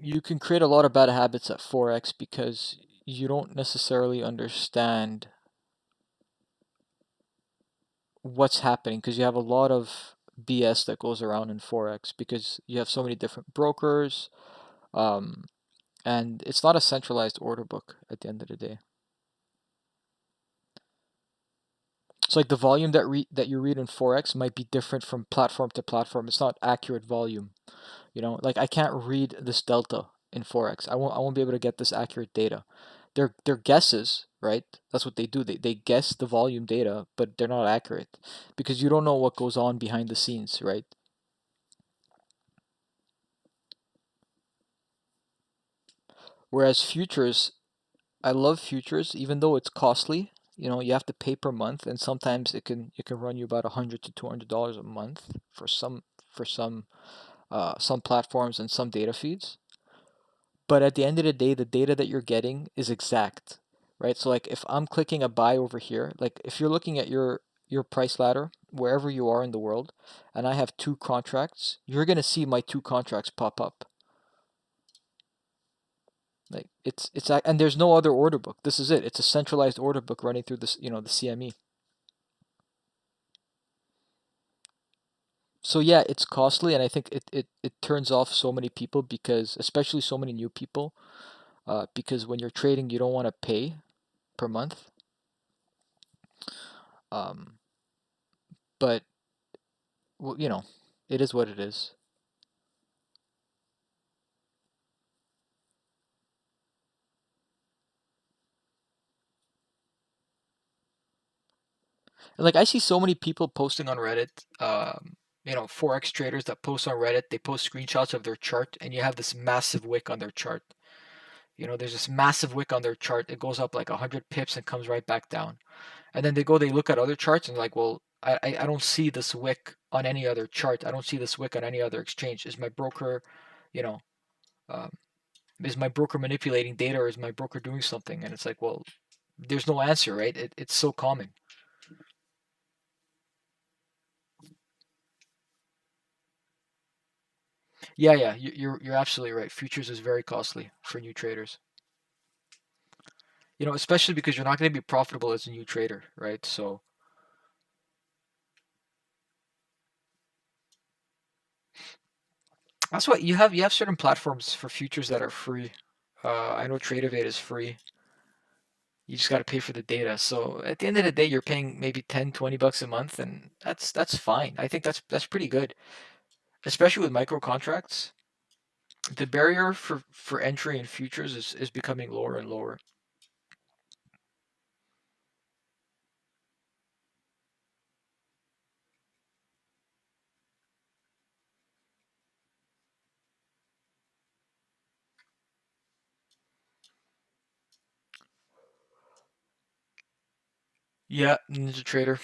Speaker 1: you can create a lot of bad habits at Forex because you don't necessarily understand what's happening because you have a lot of BS that goes around in Forex because you have so many different brokers, um, and it's not a centralized order book at the end of the day. So like the volume that you read in Forex might be different from platform to platform. It's not accurate volume. Like I can't read this delta in Forex. I won't be able to get this accurate data. They're guesses, right? That's what they do. They guess the volume data, but they're not accurate because you don't know what goes on behind the scenes, right? Whereas futures, I love futures, even though it's costly. You have to pay per month, and sometimes it can run you about $100 to $200 a month for some platforms and some data feeds. But at the end of the day, the data that you're getting is exact, right? So like if I'm clicking a buy over here, like if you're looking at your price ladder wherever you are in the world, and I have two contracts, you're gonna see my two contracts pop up. Like and there's no other order book. This is it. It's a centralized order book running through this, the CME. So yeah, it's costly, and I think it turns off so many people because, especially so many new people, because when you're trading, you don't want to pay per month. Um, but well, it is what it is. And like I see so many people posting on Reddit, forex traders that post on Reddit. They post screenshots of their chart, and you have this massive wick on their chart. There's this massive wick on their chart. It goes up like 100 pips and comes right back down. And then they look at other charts and like, well, I don't see this wick on any other chart. I don't see this wick on any other exchange. Is my broker, you know, um, is my broker manipulating data, or is my broker doing something? And it's like, well, there's no answer, right? It's so common. Yeah, yeah, you're absolutely right. Futures is very costly for new traders. Especially because you're not going to be profitable as a new trader, right? So that's why you have certain platforms for futures that are free. I know Tradeovate is free. You just got to pay for the data. So at the end of the day, you're paying maybe 10, $20 a month, and that's fine. I think that's pretty good, especially with micro contracts. The barrier for entry in futures is becoming lower and lower. Yeah, Ninja Trader.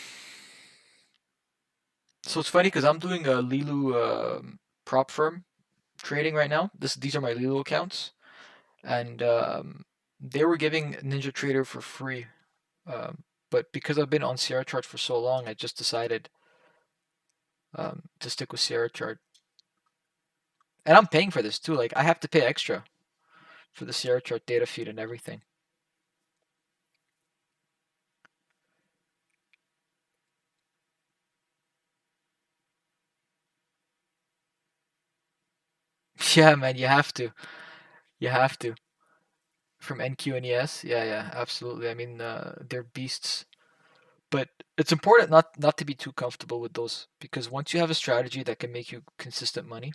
Speaker 1: So it's funny because I'm doing a Lilu prop firm trading right now. These are my Lilu accounts, and They were giving NinjaTrader for free, but because I've been on Sierra Chart for so long, I just decided to stick with Sierra Chart. And I'm paying for this too. Like I have to pay extra for the Sierra Chart data feed and everything. Yeah, man, you have to. You have to. From NQ and ES. Yeah, yeah, absolutely. I mean, they're beasts. But it's important not to be too comfortable with those because once you have a strategy that can make you consistent money,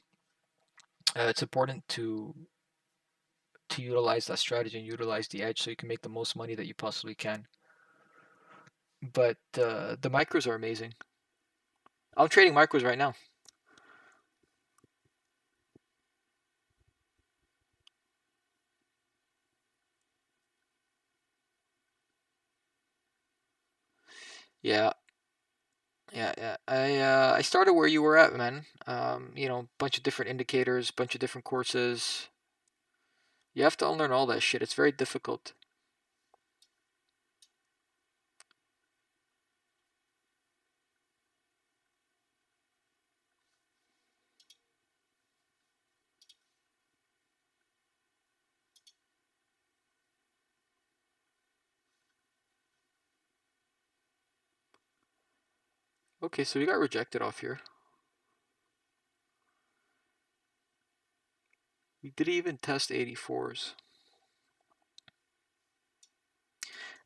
Speaker 1: it's important to utilize that strategy and utilize the edge so you can make the most money that you possibly can. But the micros are amazing. I'm trading micros right now. Yeah, yeah. I started where you were at, man. Bunch of different indicators, bunch of different courses. You have to unlearn all that shit. It's very difficult. Okay, so we got rejected off here. We didn't even test 84s.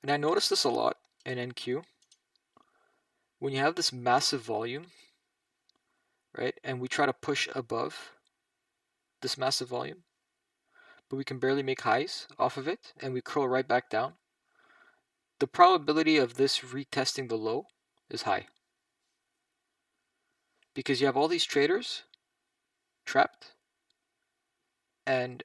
Speaker 1: And I noticed this a lot in NQ. When you have this massive volume, right, and we try to push above this massive volume, but we can barely make highs off of it, and we curl right back down, the probability of this retesting the low is high. Because you have all these traders trapped, and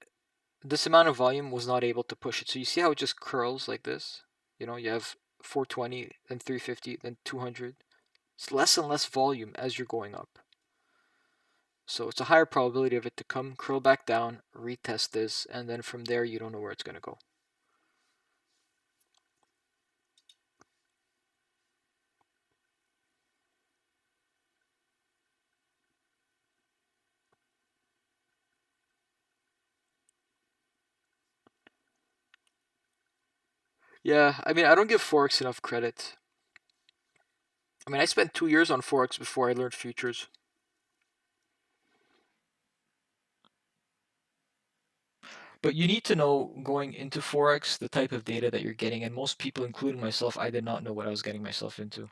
Speaker 1: this amount of volume was not able to push it. So you see how it just curls like this? You have 420, then 350, then 200. It's less and less volume as you're going up. So it's a higher probability of it to come, curl back down, retest this, and then from there you don't know where it's going to go. Yeah, I mean, I don't give Forex enough credit. I mean, I spent 2 years on Forex before I learned futures. But you need to know going into Forex the type of data that you're getting, and most people, including myself, I did not know what I was getting myself into.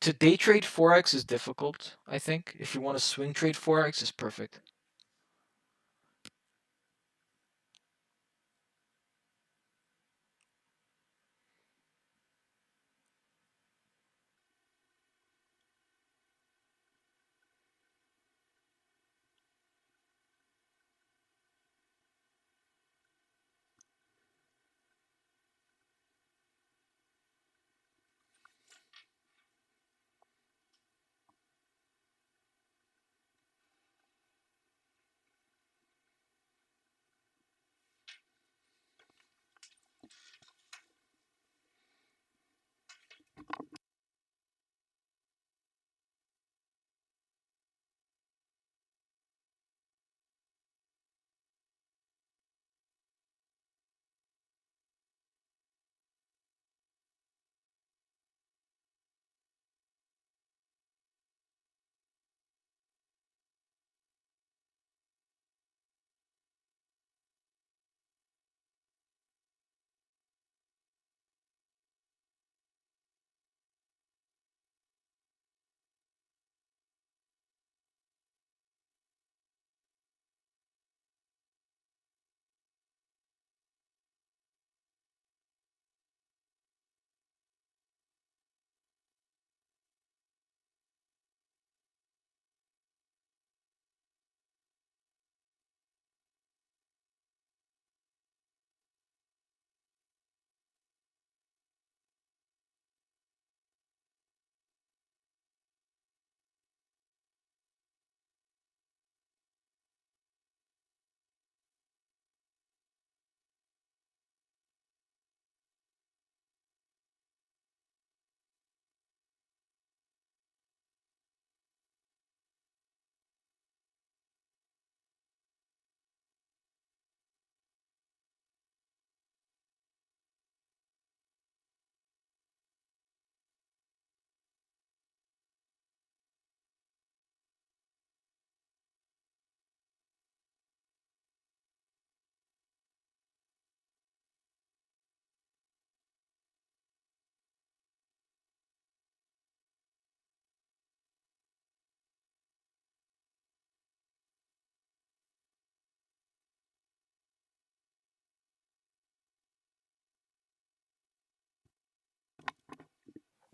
Speaker 1: To day trade Forex is difficult, I think. If you want to swing trade Forex, it's perfect.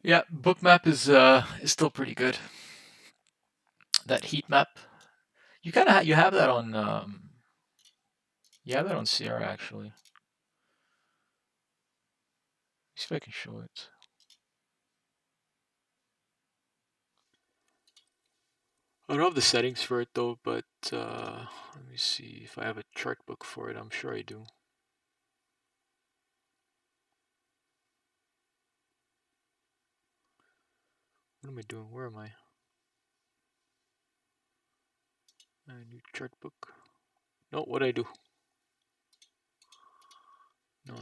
Speaker 1: Yeah, book map is still pretty good. That heat map, you kind of you have that on you have that on Sierra actually. See if I can show it. I don't have the settings for it though, but let me see if I have a chart book for it. I'm sure I do. What am I doing? Where am I? New chart book. No, what I do? No.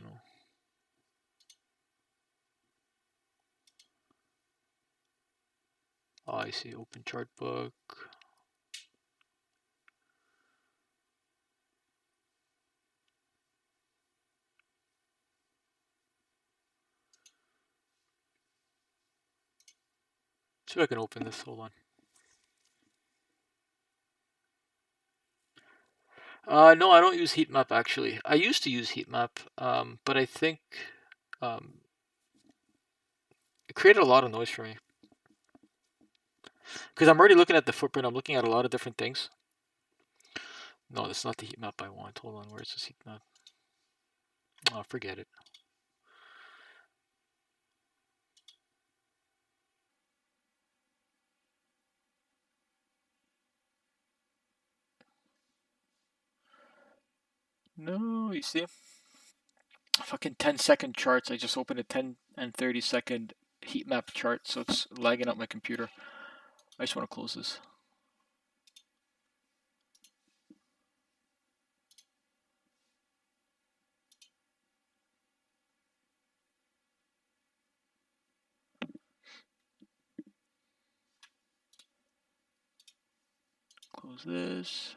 Speaker 1: Oh, I see. Open chart book. See if I can open this. Hold on. No, I don't use heat map actually. I used to use heat map, but I think it created a lot of noise for me. Because I'm already looking at the footprint. I'm looking at a lot of different things. No, that's not the heat map I want. Hold on, where's this heat map? Oh, forget it. No, you see? Fucking 10-second charts. I just opened a 10 and 30-second heat map chart, so it's lagging up my computer. I just want to close this. Close this.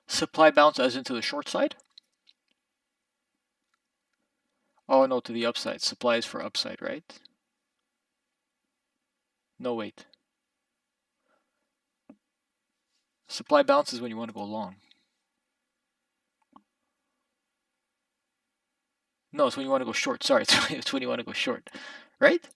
Speaker 1: Supply bounce as into the short side? Oh no, to the upside. Supply is for upside, right? No, wait. Supply bounce is when you want to go long. No, it's when you want to go short. Sorry, it's when you want to go short, right?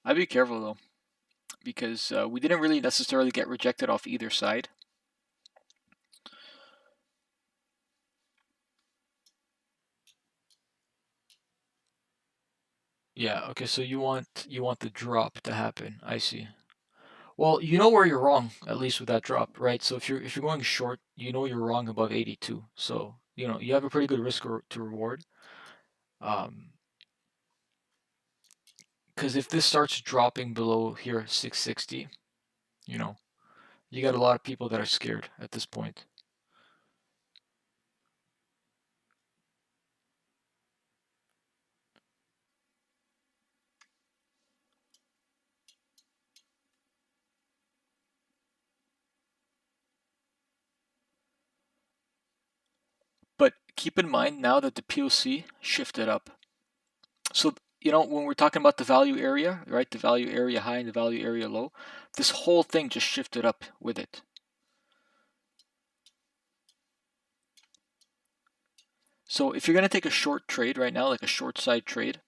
Speaker 1: I'd be careful though, because we didn't really necessarily get rejected off either side. Yeah, okay, so you want the drop to happen. I see. Well, you know where you're wrong, at least with that drop, right? So if you're going short, you know you're wrong above 82. So, you know, you have a pretty good risk to reward. Because if this starts dropping below here 660, you know, you got a lot of people that are scared at this point. But keep in mind now that the POC shifted up. So, you know, when we're talking about the value area, right, the value area high and the value area low, this whole thing just shifted up with it. So if you're going to take a short trade right now, like a short side trade,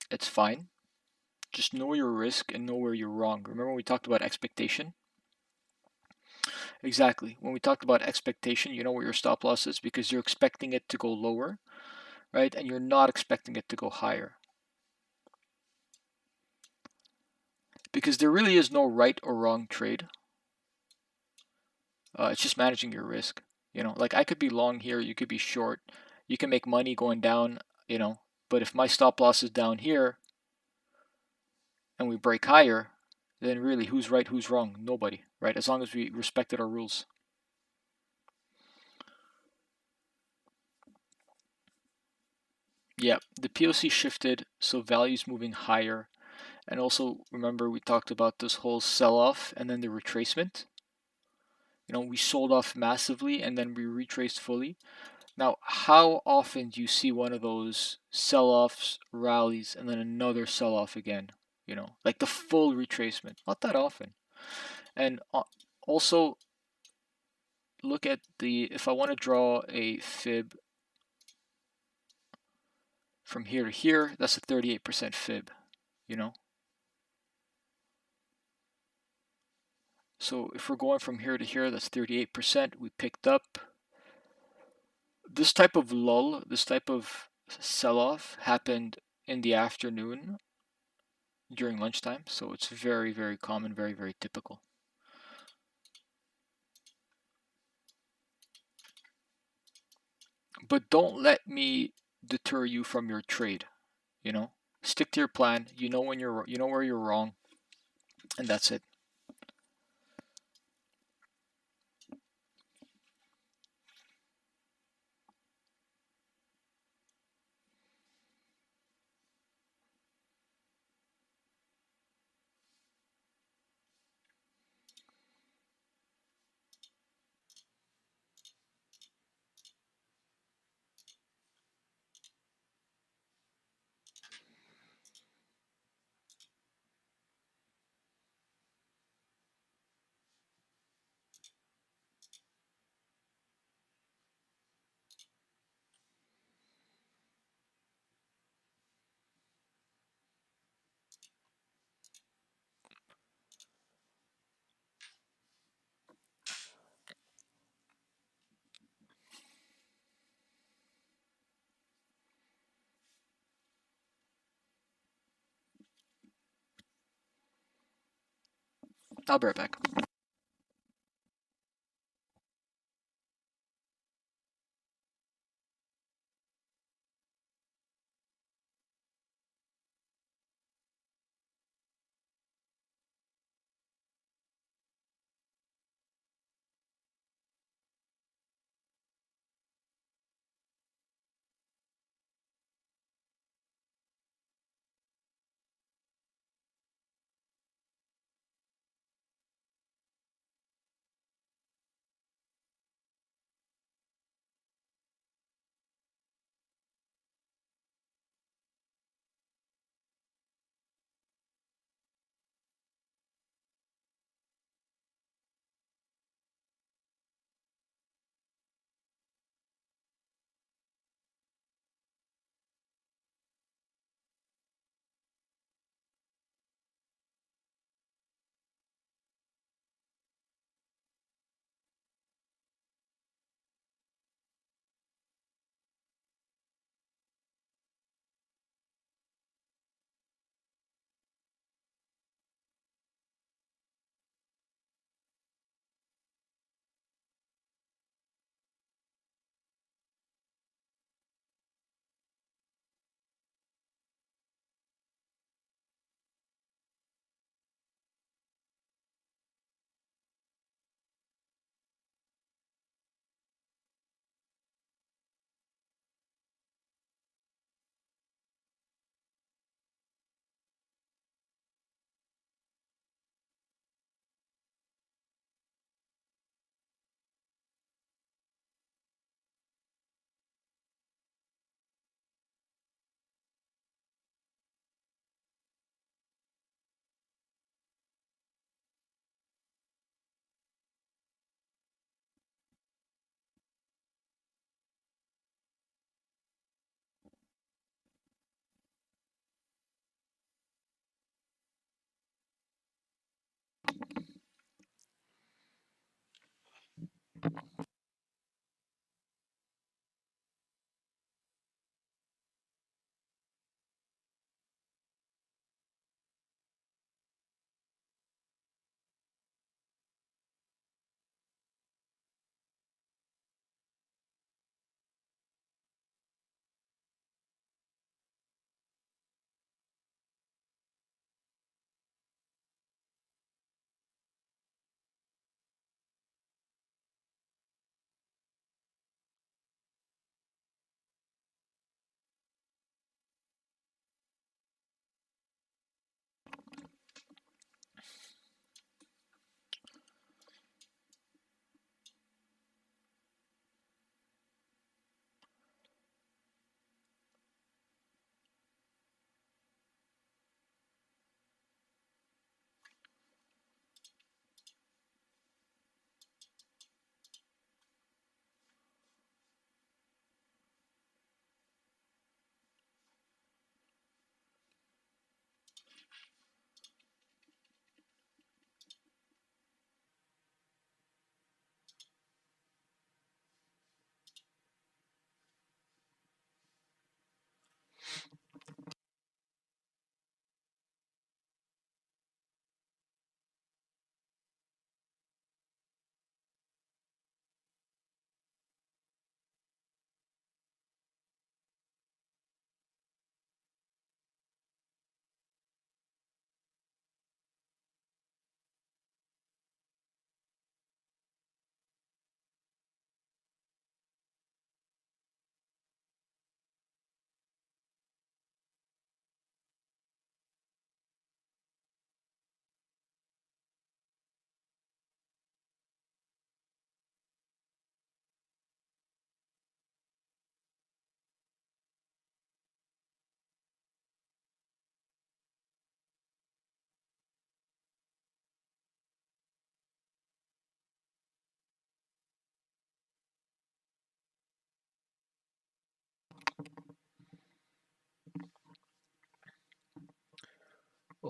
Speaker 1: it's fine. Just know your risk and know where you're wrong. Remember when we talked about expectation? Exactly. When we talked about expectation, you know where your stop loss is because you're expecting it to go lower, right? And you're not expecting it to go higher. Because there really is no right or wrong trade. It's just managing your risk. You know, like I could be long here, you could be short. You can make money going down, you know, but if my stop loss is down here and we break higher, then really who's right, who's wrong? Nobody, right? As long as we respected our rules. Yeah, the POC shifted, so value's moving higher. And also remember we talked about this whole sell-off and then the retracement. we sold off massively and then we retraced fully. Now, how often do you see one of those sell-offs, rallies, and then another sell-off again? Like the full retracement. Not that often. And also look at if I want to draw a fib from here to here, that's a 38% fib, So if we're going from here to here, that's 38%. We picked up. This type of lull, this type of sell-off happened in the afternoon during lunchtime. So it's very, very common, very, very typical. But don't let me deter you from your trade, Stick to your plan. You know where you're wrong, and that's it. I'll be right back.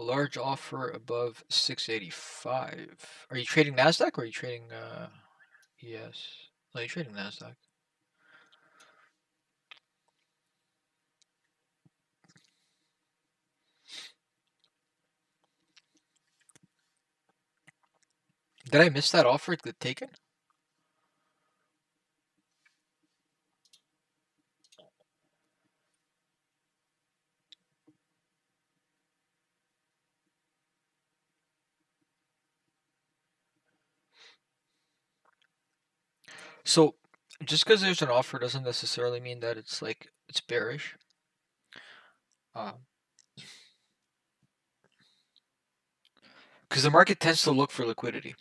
Speaker 1: large offer above 685. Are you trading Nasdaq or are you trading ES? No, you're trading Nasdaq. Did I miss that offer to get taken? So just because there's an offer doesn't necessarily mean that it's like it's bearish. Because the market tends to look for liquidity.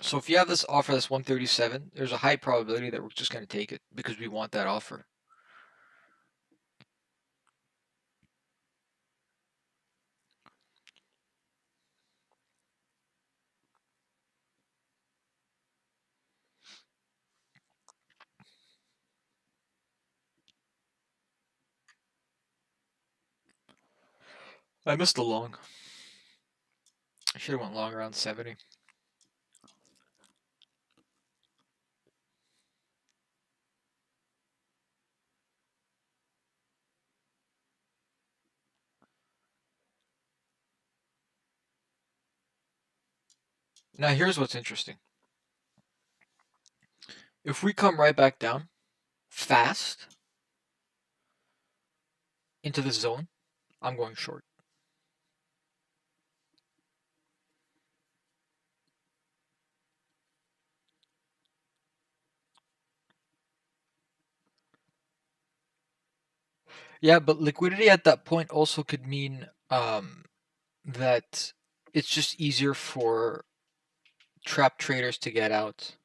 Speaker 1: So if you have this offer that's 137, there's a high probability that we're just going to take it because we want that offer. I missed the long. I should have went long around 70. Now here's what's interesting. If we come right back down fast into the zone, I'm going short. Yeah, but liquidity at that point also could mean that it's just easier for trap traders to get out.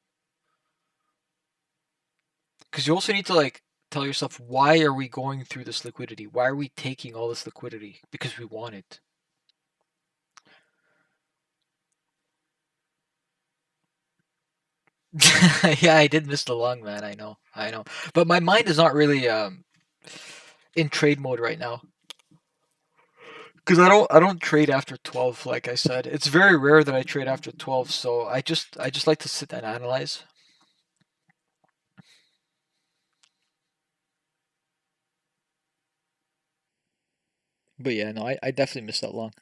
Speaker 1: Because you also need to like tell yourself, why are we going through this liquidity? Why are we taking all this liquidity? Because we want it. Yeah, I did miss the long, man. I know. But my mind is not really in trade mode right now. Because I don't trade after 12, like I said. It's very rare that I trade after 12, so I just like to sit and analyze. But yeah, no, I definitely missed that long.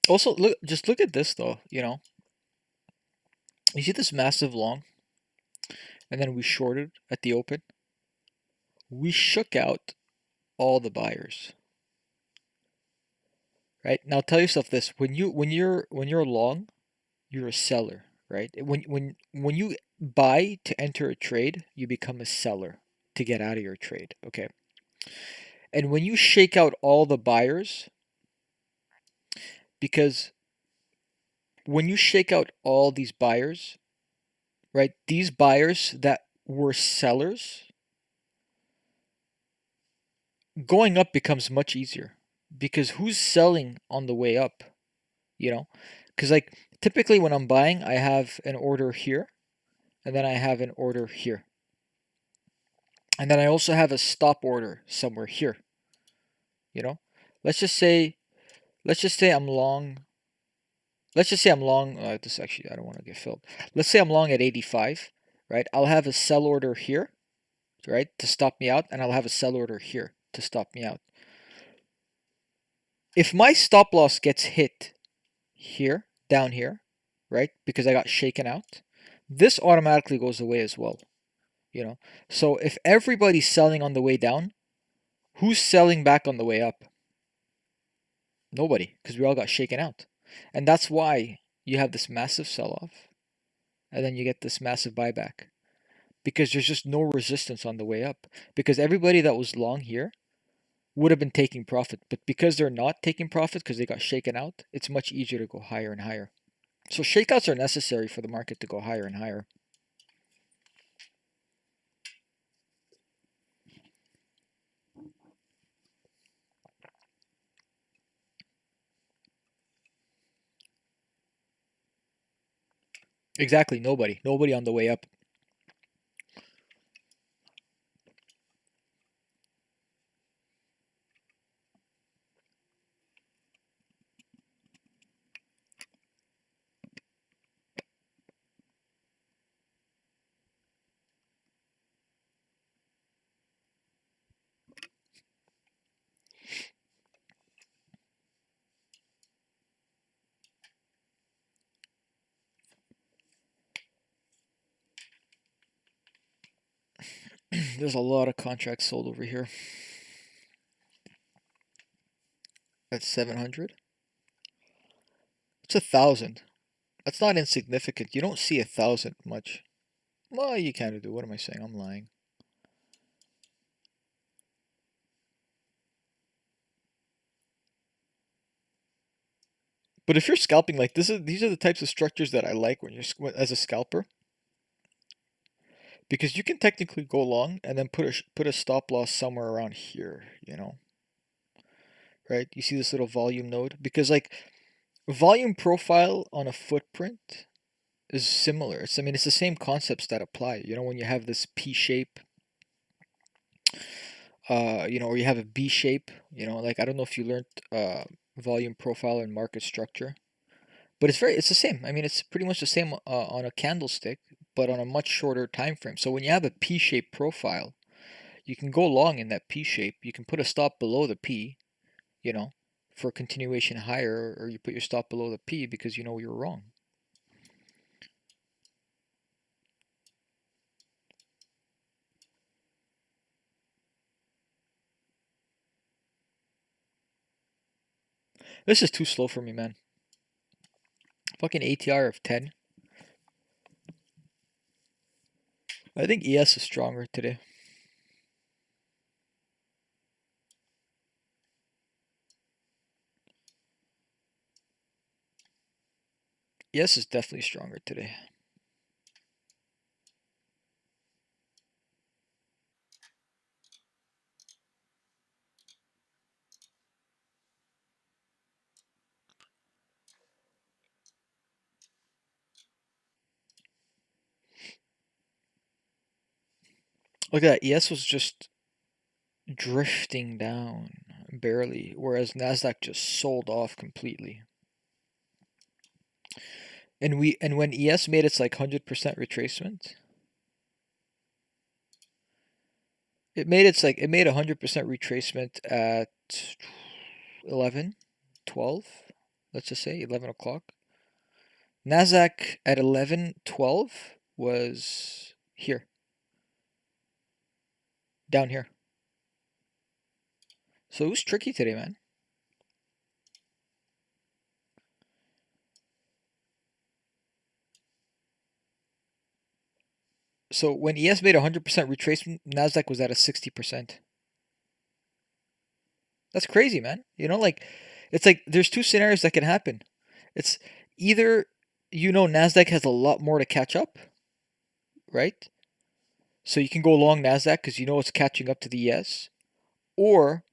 Speaker 1: Also, just look at this though, You see this massive long, and then we shorted at the open. We shook out all the buyers. Right? Now tell yourself this, when you're long, you're a seller, right? When you buy to enter a trade, you become a seller to get out of your trade, okay? And when you shake out all the buyers, because when you shake out all these buyers, right? These buyers that were sellers, going up becomes much easier because who's selling on the way up, you know? Because like typically when I'm buying, I have an order here, and then I have an order here. And then I also have a stop order somewhere here, you know? Let's just say let's just say I'm long. Let's just say I'm long. This actually, I don't want to get filled. Let's say I'm long at 85, right? I'll have a sell order here, right, to stop me out, and I'll have a sell order here to stop me out. If my stop loss gets hit here, down here, right, because I got shaken out, this automatically goes away as well, So if everybody's selling on the way down, who's selling back on the way up? Nobody, because we all got shaken out. And that's why you have this massive sell-off, and then you get this massive buyback. Because there's just no resistance on the way up. Because everybody that was long here would have been taking profit. But because they're not taking profit because they got shaken out, it's much easier to go higher and higher. So shakeouts are necessary for the market to go higher and higher. Exactly, nobody. Nobody on the way up. There's a lot of contracts sold over here. That's 700. It's 1,000. That's not insignificant. You don't see 1,000 much. Well, you kind of do. What am I saying? I'm lying. But if you're scalping, like these are the types of structures that I like when you're as a scalper, because you can technically go long and then put a stop loss somewhere around here, you know, right? You see this little volume node, because like volume profile on a footprint is similar. I mean, it's the same concepts that apply. You know, when you have this P shape, you know, or you have a B shape, you know, like I don't know if you learned volume profile and market structure. But it's the same. I mean, it's pretty much the same on a candlestick, but on a much shorter time frame. So when you have a P-shaped profile, you can go long in that P shape. You can put a stop below the P, you know, for continuation higher, or you put your stop below the P because you know you're wrong. This is too slow for me, man. Fucking ATR of 10. I think ES is stronger today. ES is definitely stronger today. Look at that. ES was just drifting down barely, whereas Nasdaq just sold off completely. And when ES made its like 100% retracement, it made 100% retracement at 11, 12, let's just say 11 o'clock. Nasdaq at 11:12 was here, down here. So it was tricky today, man. So when ES made 100% retracement, Nasdaq was at a 60%. That's crazy, man. You know, like it's like there's two scenarios that can happen. It's either you know Nasdaq has a lot more to catch up, right? So you can go long Nasdaq because you know it's catching up to the ES, or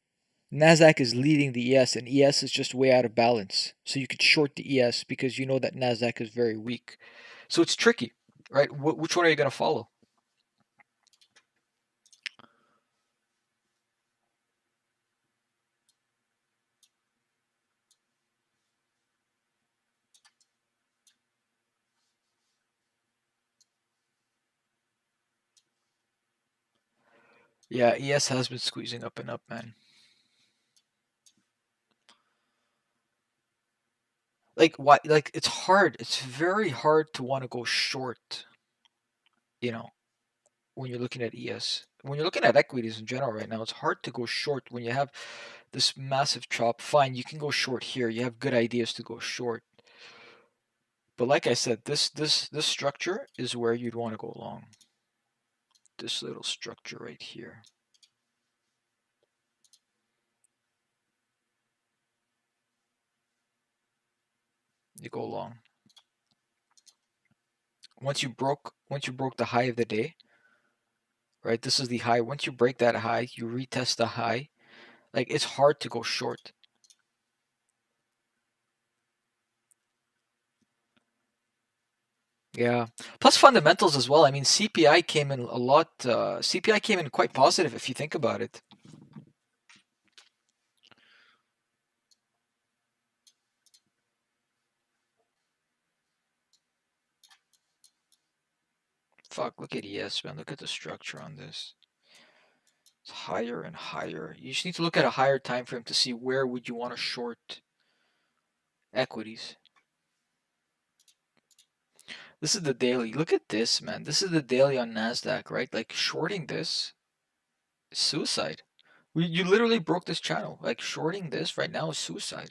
Speaker 1: Nasdaq is leading the ES and ES is just way out of balance. So you could short the ES because you know that Nasdaq is very weak. So it's tricky, right? Which one are you going to follow? Yeah, ES has been squeezing up and up, man. Like why? Like it's hard. It's very hard to want to go short. You know, when you're looking at ES. When you're looking at equities in general right now, it's hard to go short when you have this massive chop. Fine, you can go short here. You have good ideas to go short. But like I said, this structure is where you'd want to go long. This little structure right here. You go long. Once you broke the high of the day, right? This is the high. Once you break that high, you retest the high. Like it's hard to go short. Yeah. Plus fundamentals as well. I mean, CPI came in a lot. CPI came in quite positive if you think about it. Fuck, look at ES, man. Look at the structure on this. It's higher and higher. You just need to look at a higher time frame to see where would you want to short equities. This is the daily. Look at this, man. This is the daily on Nasdaq, right? Like shorting this
Speaker 2: Suicide. You literally broke this channel. Like shorting this right now is suicide.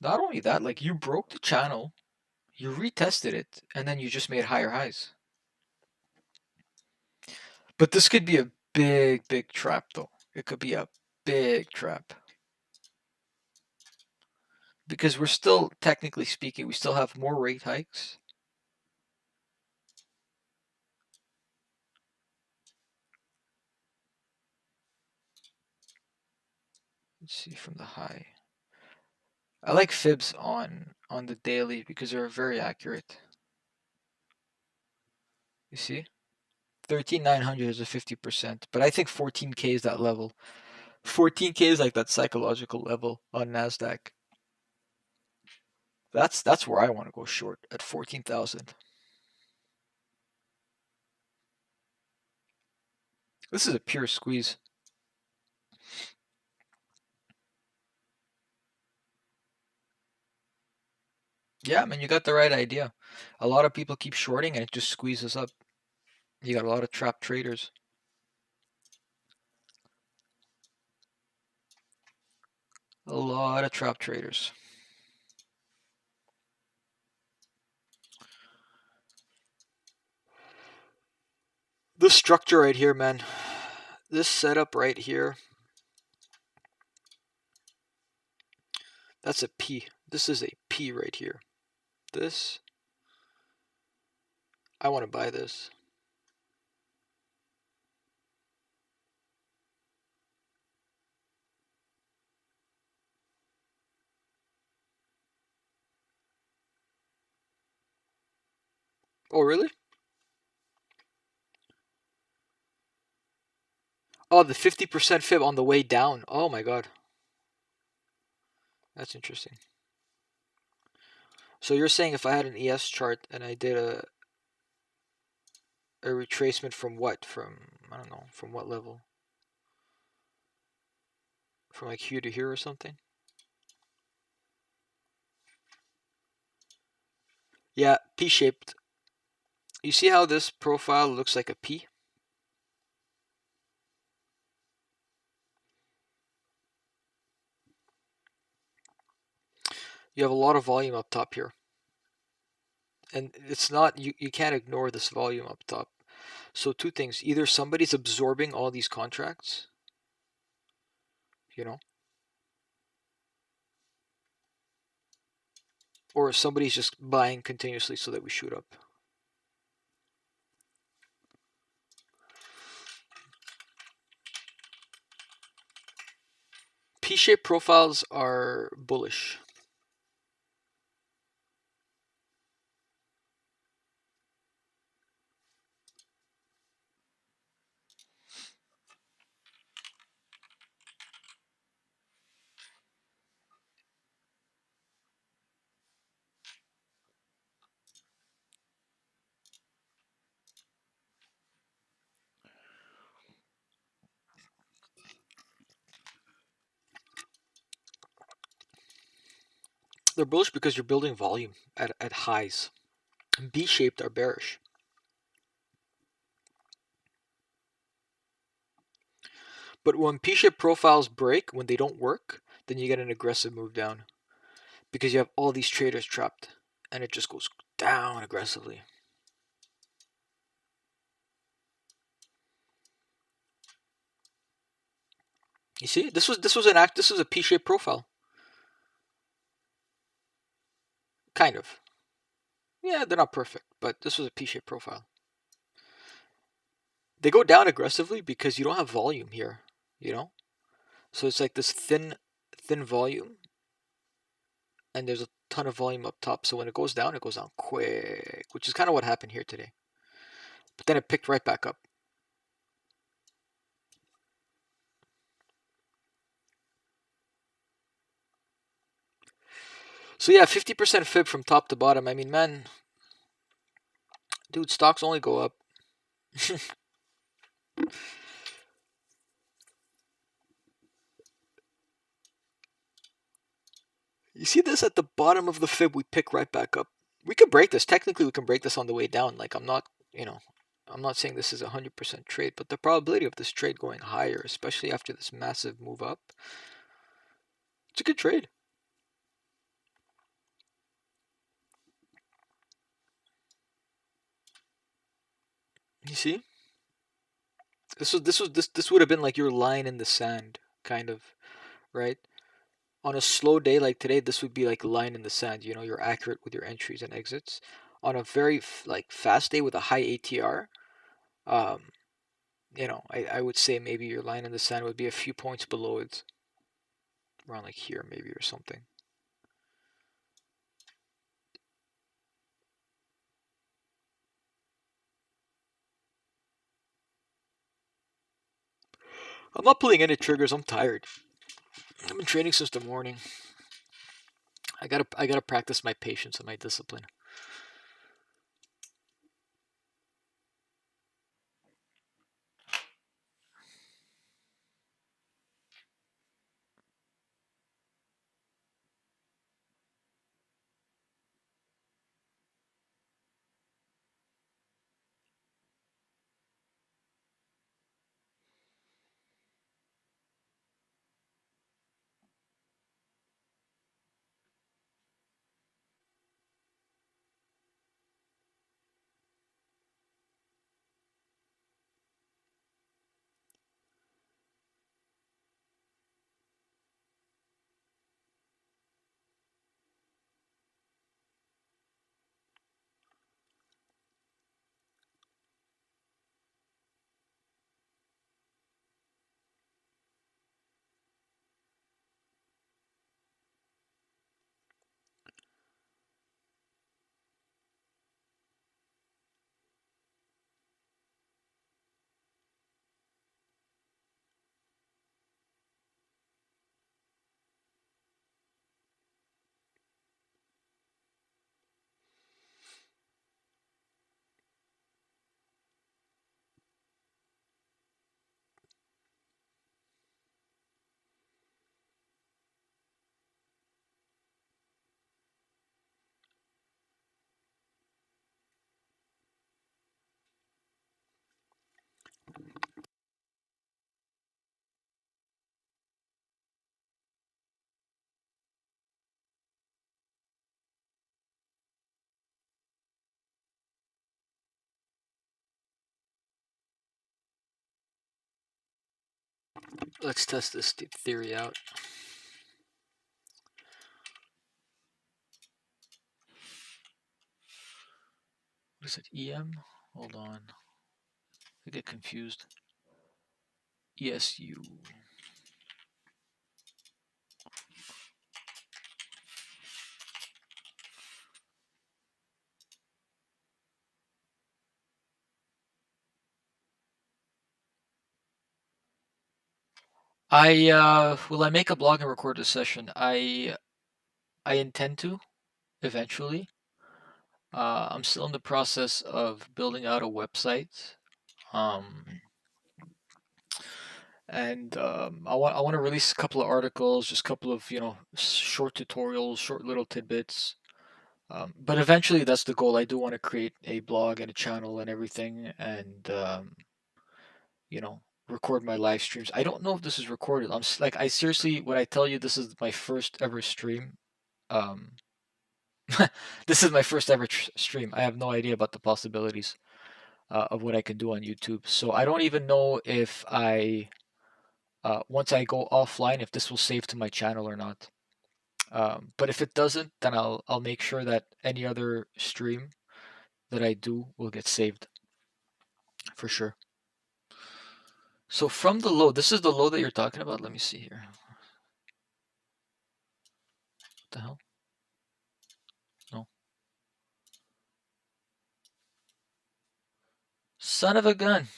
Speaker 2: Not only that, like you broke the channel, you retested it, and then you just made higher highs. But this could be a big, big trap though. It could be a big trap. Because we're still, technically speaking, we still have more rate hikes. Let's see from the high. I like fibs on the daily because they're very accurate. You see? 13,900 is a 50%, but I think 14K is that level. 14K is like that psychological level on Nasdaq. That's where I want to go short at 14,000. This is a pure squeeze. Yeah, man, you got the right idea. A lot of people keep shorting and it just squeezes up. You got a lot of trapped traders. A lot of trapped traders. This structure right here, man. This setup right here. That's a P. This is a P right here. This. I want to buy this. Oh, really? Oh, the 50% fib on the way down. Oh my god. That's interesting. So you're saying if I had an ES chart and I did a retracement from what? From, I don't know, from what level? From like here to here or something? Yeah, P-shaped. You see how this profile looks like a P? You have a lot of volume up top here. And it's not, you can't ignore this volume up top. So two things, either somebody's absorbing all these contracts, you know, or somebody's just buying continuously so that we shoot up. P-shaped profiles are bullish. They're bullish because you're building volume at highs. B-shaped are bearish. But when P-shaped profiles break, when they don't work, then you get an aggressive move down because you have all these traders trapped and it just goes down aggressively. You see, this was a P-shaped profile. Kind of. Yeah, they're not perfect, but this was a P-shaped profile. They go down aggressively because you don't have volume here, you know? So it's like this thin volume, and there's a ton of volume up top. So when it goes down quick, which is kind of what happened here today. But then it picked right back up. So yeah, 50% fib from top to bottom. I mean, man, dude, stocks only go up. You see this at the bottom of the fib, we pick right back up. We could break this. Technically, we can break this on the way down. Like, I'm not, you know, I'm not saying this is a 100% trade, but the probability of this trade going higher, especially after this massive move up, it's a good trade. You see? This would have been like your line in the sand, kind of, right? On a slow day like today, this would be like a line in the sand. You know, you're accurate with your entries and exits. On a very like fast day with a high ATR, um, you know, I would say maybe your line in the sand would be a few points below it, around like here maybe or something. I'm not pulling any triggers. I'm tired. I've been trading since the morning. I gotta practice my patience and my discipline. Let's test this theory out.
Speaker 1: What is it? EM? Hold on. I get confused. ESU. Will I make a blog and record a session? I intend to eventually. I'm still in the process of building out a website. Um, and I want to release a couple of articles, just a couple of short tutorials, short little tidbits. But eventually, that's the goal. I do want to create a blog and a channel and everything, and you know, record my live streams. I don't know if this is recorded. Like, I seriously, when I tell you this is my first ever stream, um, this is my first ever stream. I have no idea about the possibilities of what I can do on YouTube. So I don't even know if once I go offline, if this will save to my channel or not. But if it doesn't, then I'll make sure that any other stream that I do will get saved for sure. So from the low, this is the low that you're talking about. Let me see here. What the hell? No. Son of a gun.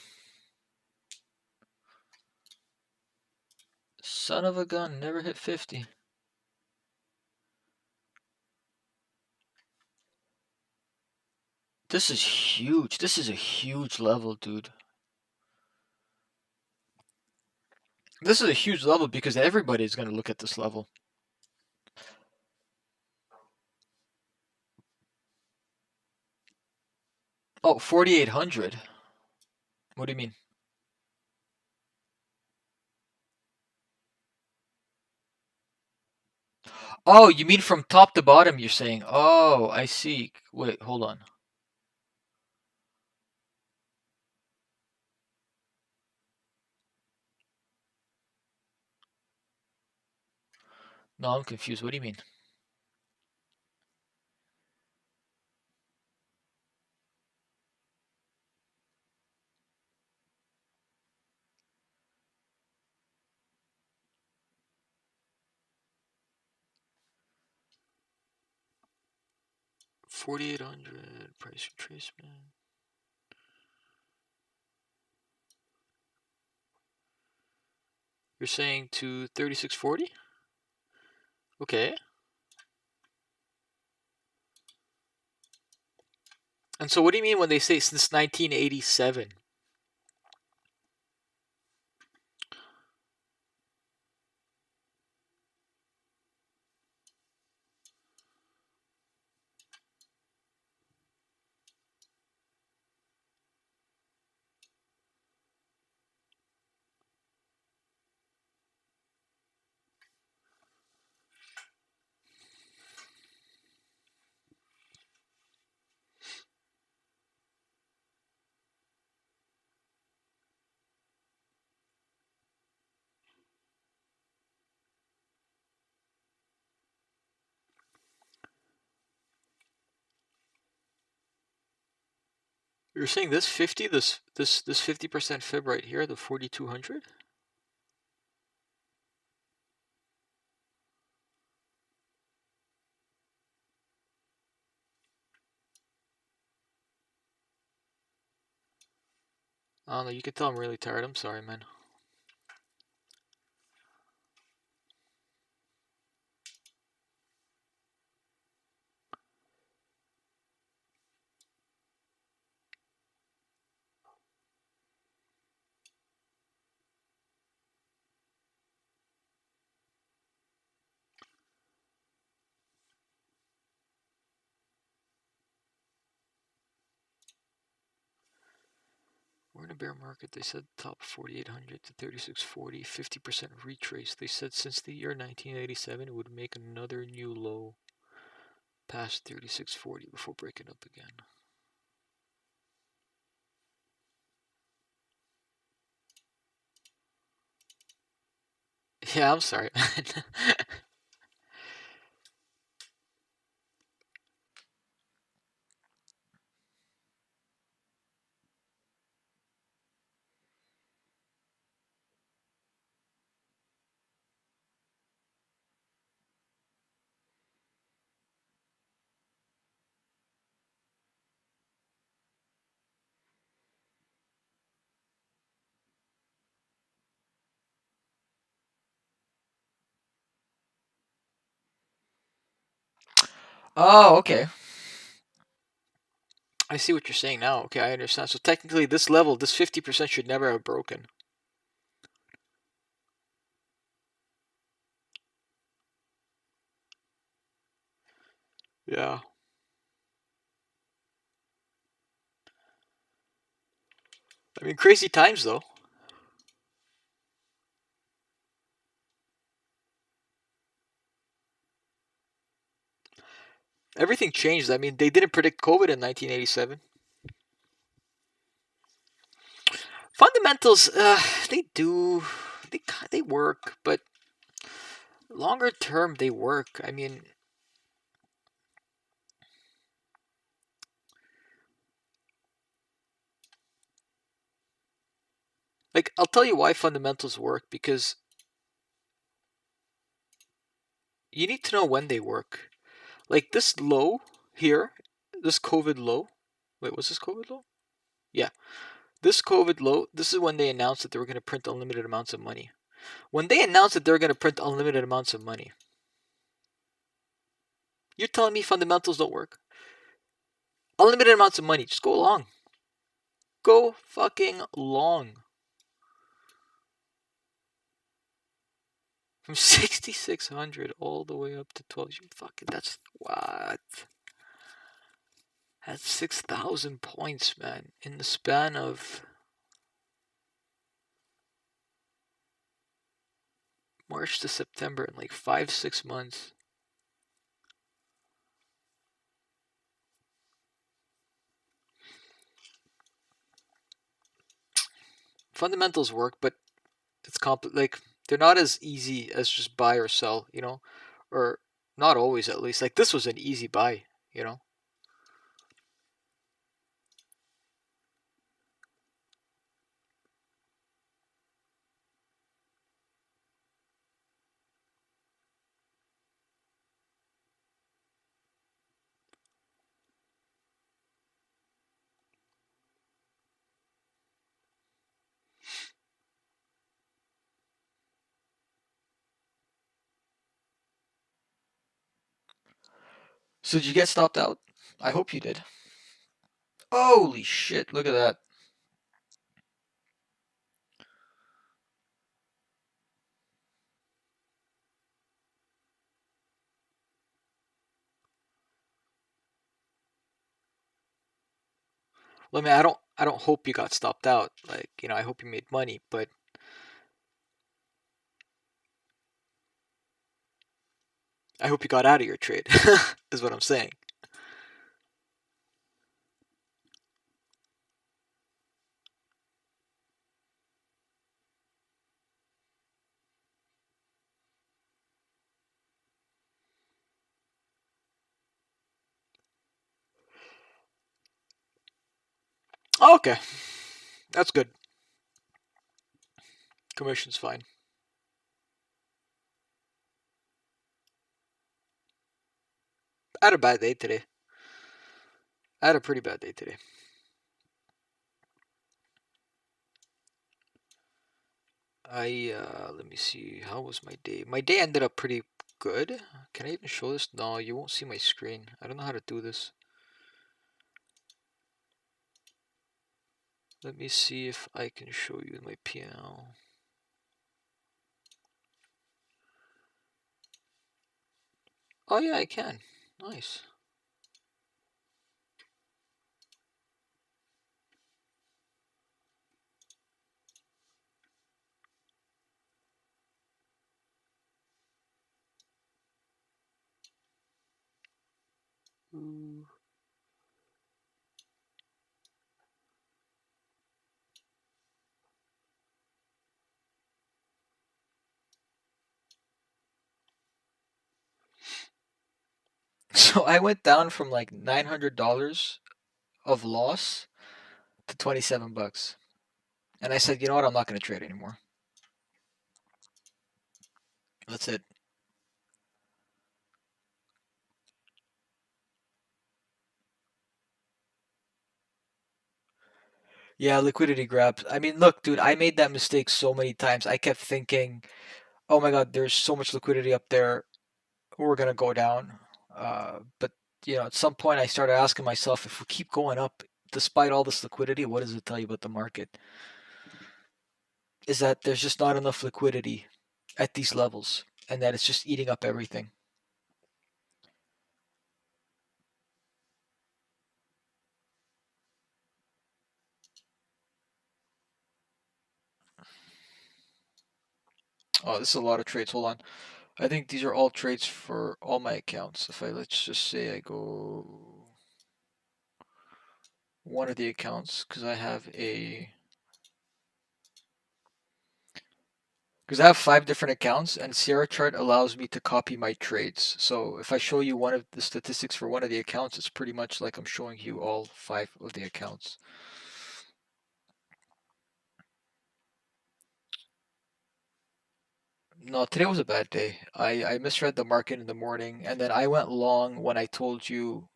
Speaker 1: Son of a gun. Never hit 50. This is huge. This is a huge level, dude. This is a huge level because everybody is going to look at this level. Oh, 4,800.
Speaker 2: What do you mean? Oh, you mean from top to bottom, you're saying. Oh, I see. Wait, hold on. No, I'm confused. What do you mean? $4,800 price retracement. You're saying to 3640? Okay. And so what do you mean when they say since 1987? You're saying this 50% fib right here, the 4200? I don't know, you can tell I'm really tired. I'm sorry, man. We're in a bear market. They said top 4800 to 3640, 50% retrace. They said since the year 1987 it would make another new low past 3640 before breaking up again. Yeah, I'm sorry. Oh, okay. I see what you're saying now. Okay, I understand. So technically this level, this 50% should never have broken. Yeah. I mean, crazy times though. Everything changed. I mean, they didn't predict COVID in 1987. Fundamentals, they do, they work, but longer term they work. I mean, like I'll tell you why fundamentals work, because you need to know when they work. Like this low here, this COVID low. Wait, was this COVID low? Yeah. This COVID low, this is when they announced that they were going to print unlimited amounts of money. When they announced that they were going to print unlimited amounts of money, you're telling me fundamentals don't work? Unlimited amounts of money, just go long. Go fucking long. From 6,600 all the way up to 12. Fucking, that's what? That's 6,000 points, man, in the span of March to September in like 5-6 months. Fundamentals work, but it's like they're not as easy as just buy or sell, or not always at least. Like this was an easy buy, you know. So did you get stopped out? I hope you did. Holy shit, look at that. Well, I mean, I don't hope you got stopped out. Like, I hope you made money, but I hope you got out of your trade, is what I'm saying. Oh, okay, that's good. Commission's fine. I had a bad day today. I had a pretty bad day today. Let me see, how was my day? My day ended up pretty good. Can I even show this? No, you won't see my screen. I don't know how to do this. Let me see if I can show you my PNL. Oh yeah, I can. Nice. Ooh. So I went down from like $900 of loss to 27 bucks. And I said, you know what? I'm not going to trade anymore. That's it. Yeah, liquidity grabs. I mean, look, dude, I made that mistake so many times. I kept thinking, oh my God, there's so much liquidity up there. We're going to go down. But, at some point I started asking myself, if we keep going up, despite all this liquidity, what does it tell you about the market? Is that there's just not enough liquidity at these levels and that it's just eating up everything. Oh, this is a lot of trades. Hold on. I think these are all trades for all my accounts. If let's just say I go one of the accounts, because I have 5 different accounts, and Sierra Chart allows me to copy my trades. So if I show you one of the statistics for one of the accounts, it's pretty much like I'm showing you all 5 of the accounts. No, today was a bad day. I misread the market in the morning, and then I went long when I told you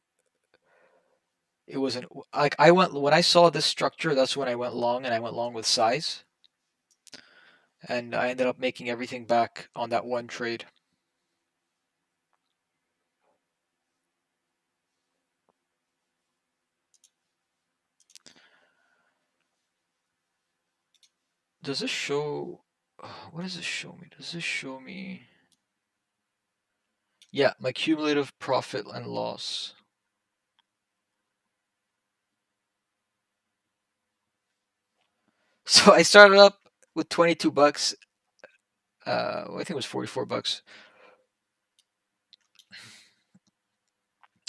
Speaker 2: it wasn't. Like I went when I saw this structure, that's when I went long, and I went long with size, and I ended up making everything back on that one trade. Does this show? What does this show me? Does this show me? Yeah, my cumulative profit and loss. So I started up with 22 bucks. I think it was 44 bucks.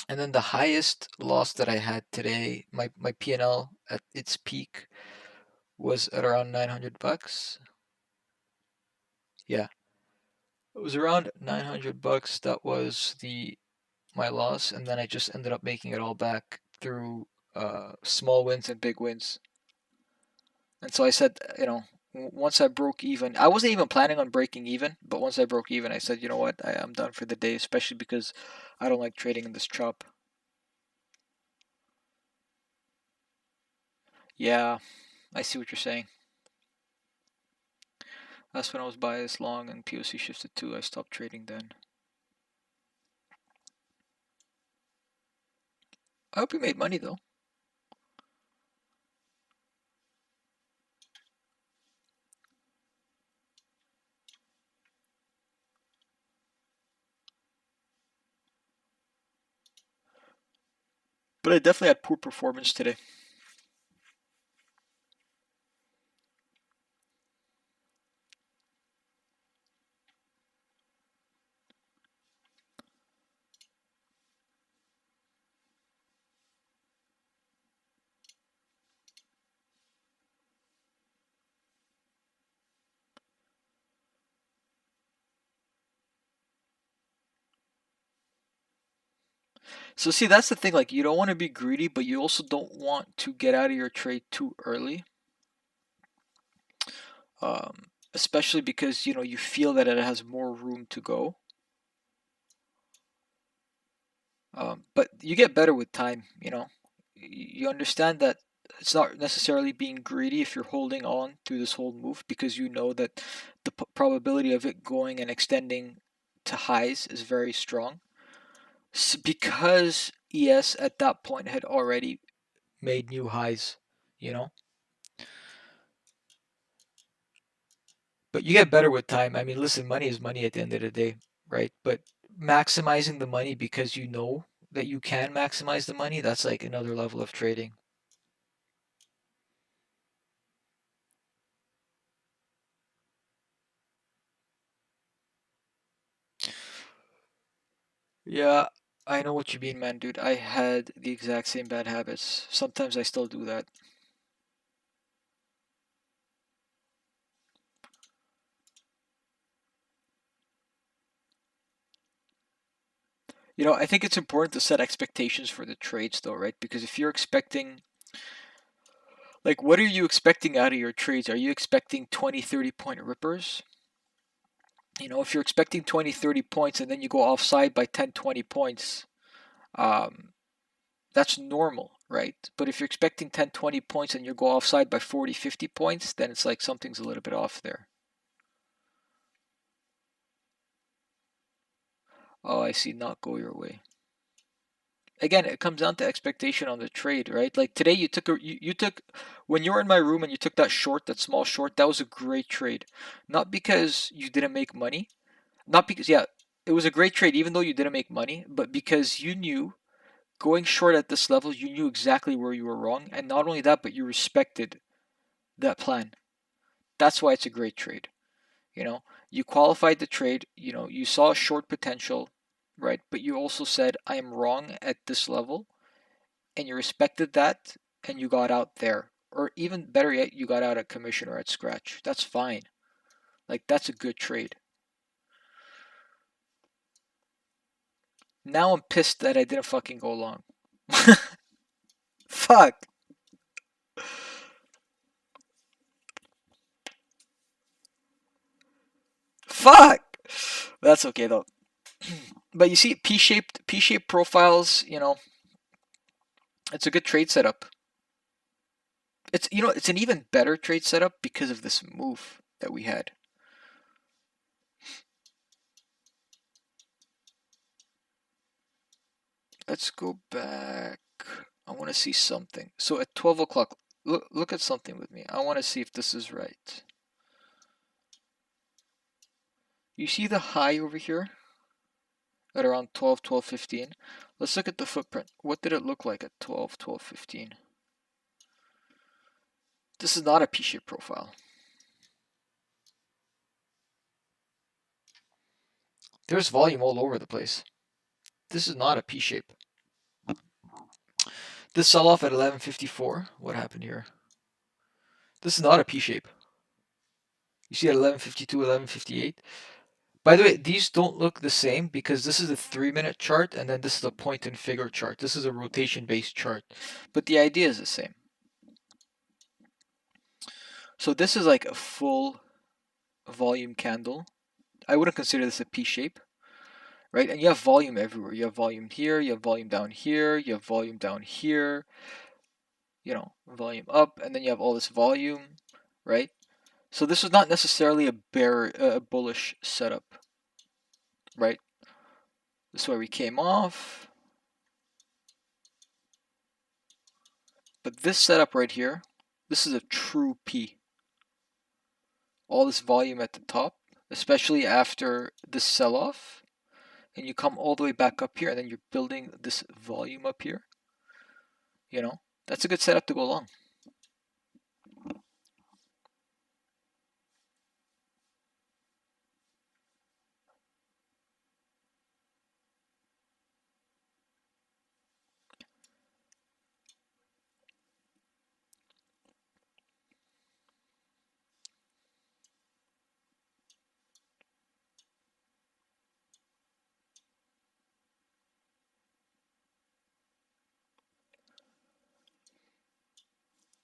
Speaker 2: And then the highest loss that I had today, my PNL at its peak was at around 900 bucks. Yeah, it was around 900 bucks. That was my loss, and then I just ended up making it all back through small wins and big wins. And so I said, once I broke even, I wasn't even planning on breaking even, but once I broke even, I said, you know what, I'm done for the day, especially because I don't like trading in this chop. Yeah, I see what you're saying. That's when I was biased long and POC shifted to, I stopped trading then. I hope you made money though. But I definitely had poor performance today. So see, that's the thing, like you don't want to be greedy, but you also don't want to get out of your trade too early. Especially because, you feel that it has more room to go. But you get better with time, You understand that it's not necessarily being greedy if you're holding on through this whole move because you know that the probability of it going and extending to highs is very strong. Because ES at that point had already made new highs, you know? But you get better with time. I mean, listen, money is money at the end of the day, right? But maximizing the money because you know that you can maximize the money, that's like another level of trading. Yeah, I know what you mean, man, dude. I had the exact same bad habits. Sometimes I still do that. I think it's important to set expectations for the trades, though, right? Because if you're expecting, like, what are you expecting out of your trades? Are you expecting 20, 30 point rippers? If you're expecting 20, 30 points and then you go offside by 10, 20 points, um, that's normal, right? But if you're expecting 10, 20 points and you go offside by 40, 50 points, then it's like something's a little bit off there. Oh, I see. Not go your way. Again, it comes down to expectation on the trade, right? Like today, you took when you were in my room and you took that short, that small short. That was a great trade, not because you didn't make money, not because yeah, it was a great trade even though you didn't make money, but because you knew going short at this level, you knew exactly where you were wrong, and not only that, but you respected that plan. That's why it's a great trade. You qualified the trade. You saw short potential, right? But you also said I am wrong at this level and you respected that and you got out there. Or even better yet, you got out at commission or at scratch. That's fine. Like, that's a good trade. Now I'm pissed that I didn't fucking go long. Fuck. Fuck. That's okay though. But you see, P-shaped profiles, it's a good trade setup. It's an even better trade setup because of this move that we had. Let's go back. I want to see something. So at 12 o'clock, look at something with me. I want to see if this is right. You see the high over here at around 12, 12:15? Let's look at the footprint. What did it look like at 12, 12:15? This is not a P-shaped profile. There's volume all over the place. This is not a P shape. This sell-off at 11.54. What happened here? This is not a P shape. You see at 11.52, 11.58. By the way, these don't look the same because this is a 3-minute chart and then this is a point and figure chart. This is a rotation-based chart, but the idea is the same. So this is like a full volume candle. I wouldn't consider this a P shape, right? And you have volume everywhere. You have volume here, you have volume down here, you have volume down here, you know, volume up, and then you have all this volume, right? So this is not necessarily a bullish setup, right? This is where we came off. But this setup right here, this is a true P. All this volume at the top, especially after this sell-off, and you come all the way back up here, and then you're building this volume up here. You know, that's a good setup to go long.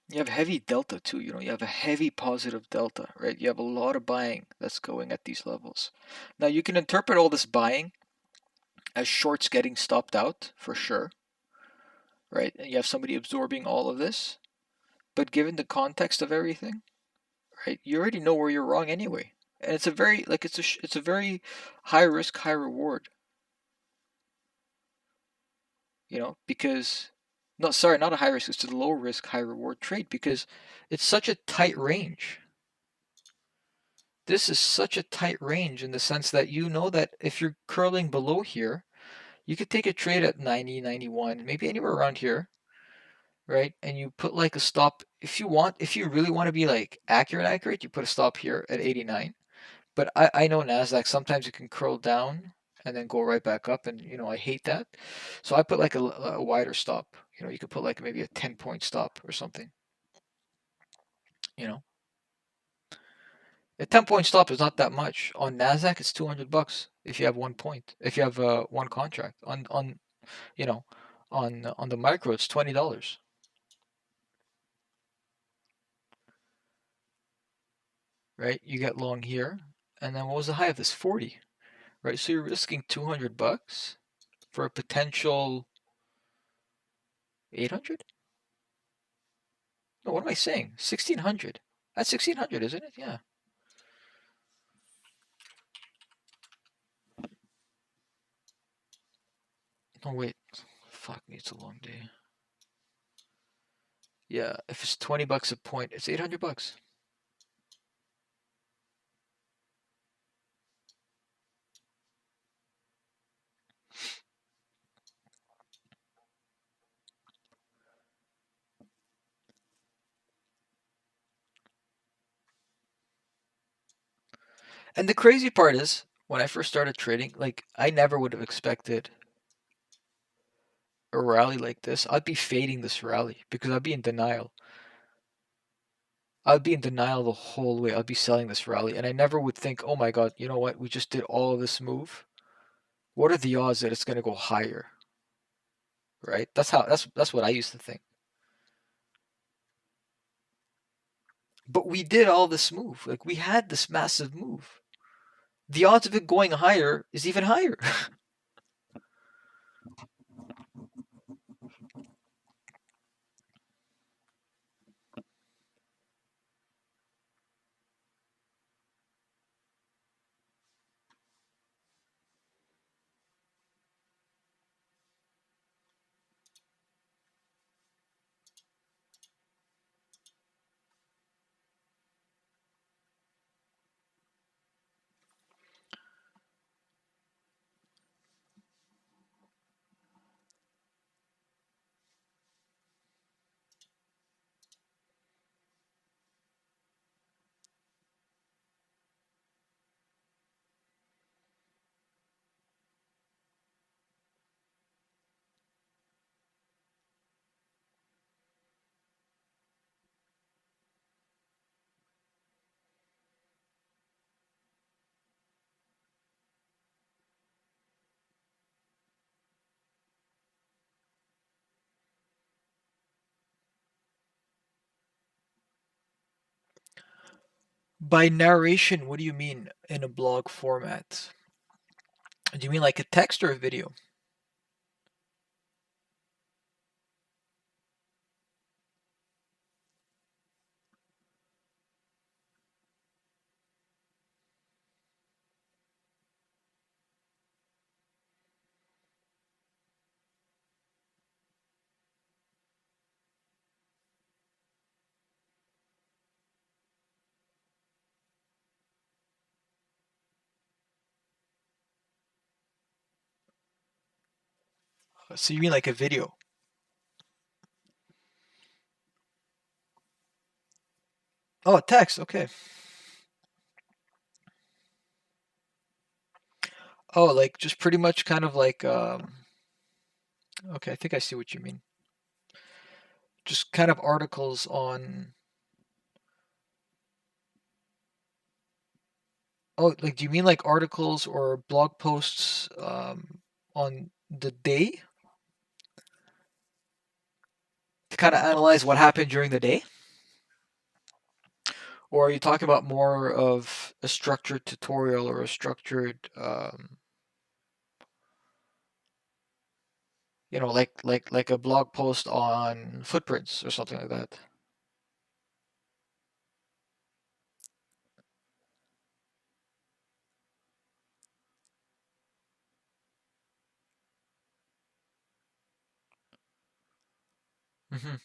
Speaker 2: You have heavy delta too, you know, you have a heavy positive delta, right? You have a lot of buying that's going at these levels. Now you can interpret all this buying as shorts getting stopped out for sure, right? And you have somebody absorbing all of this. But given the context of everything, right, you already know where you're wrong anyway. And it's a very it's a very high risk, high reward. You know, because no, sorry, not a high risk, it's a low risk, high reward trade because it's such a tight range. This is such a tight range in the sense that you know that if you're curling below here, you could take a trade at 90, 91, maybe anywhere around here, right? And you put like a stop if you want, if you really want to be like accurate, you put a stop here at 89. But I know Nasdaq sometimes it can curl down and then go right back up, and you know I hate that. So I put like a wider stop. You know, you could put like maybe a 10-point stop or something. You know, a 10-point stop is not that much. On Nasdaq, it's $200 if you have 1 point. If you have one contract on you know on the micro, it's $20. Right? You get long here, and then what was the high of this? 40. Right? So you're risking $200 for a potential 800. No, what am I saying? 1600. That's 1600, isn't it? Yeah. No, wait. Fuck me, it's a long day. Yeah, if it's $20 a point, it's $800. And the crazy part is, when I first started trading, like I never would have expected a rally like this. I'd be fading this rally because I'd be in denial. I'd be in denial the whole way. I'd be selling this rally, and I never would think, "Oh my God, you know what? We just did all of this move. What are the odds that it's going to go higher?" Right? That's what I used to think. But we did all this move. Like we had this massive move. The odds of it going higher is even higher. By narration, what do you mean in a blog format? Do you mean like a text or a video? So you mean like a video? Oh, text. Okay. Oh, like just pretty much kind of like okay, I think I see what you mean. Just kind of articles on. Oh, like do you mean like articles or blog posts on the day to kind of analyze what happened during the day? Or are you talking about more of a structured tutorial or a structured like a blog post on footprints or something like that? Hmm.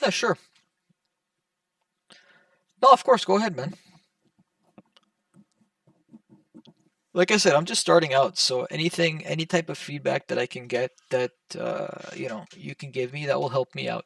Speaker 2: Yeah, sure. No, of course, go ahead, man. Like I said, I'm just starting out, so anything, any type of feedback that I can get that you can give me that will help me out.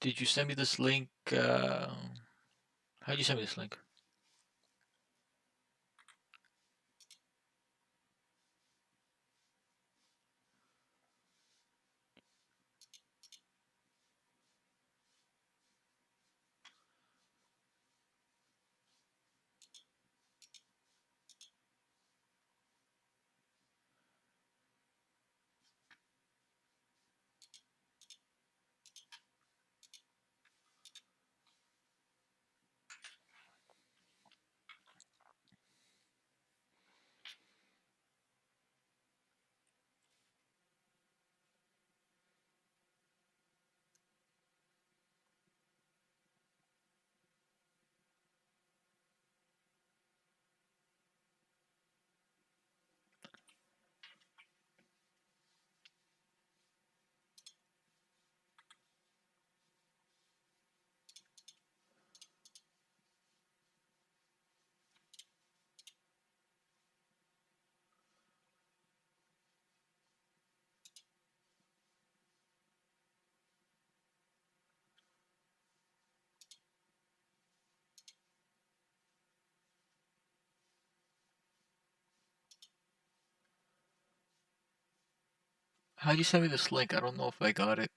Speaker 2: Did you send me this link? How'd you send me this link?
Speaker 1: How'd you send me this link? I don't know if I got it.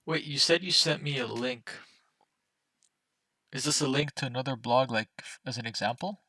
Speaker 1: Wait, you said you sent me a link. Is this a link to another blog, like as an example?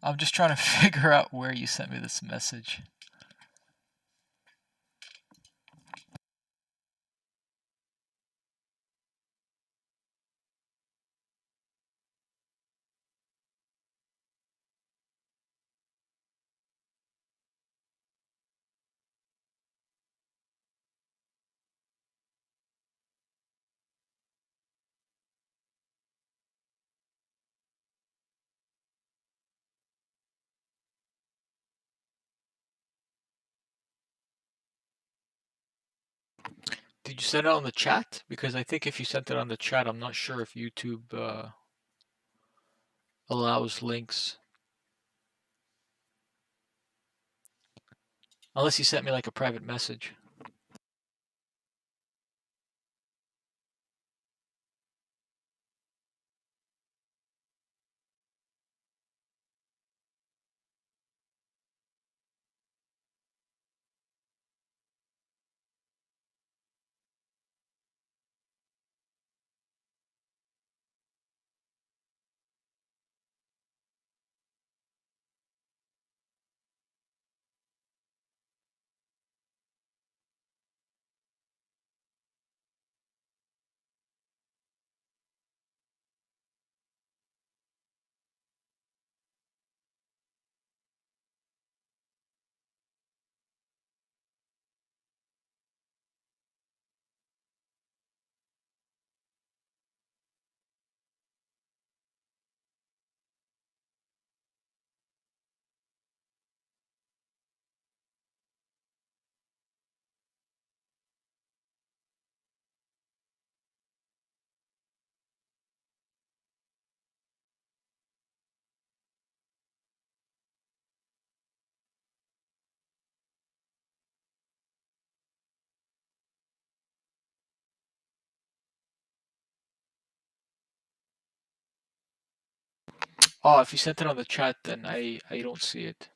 Speaker 1: I'm just trying to figure out where you sent me this message. Did you send it on the chat? Because I think if you sent it on the chat, I'm not sure if YouTube allows links. Unless you sent me like a private message. Oh, if you sent it on the chat, then I don't see it.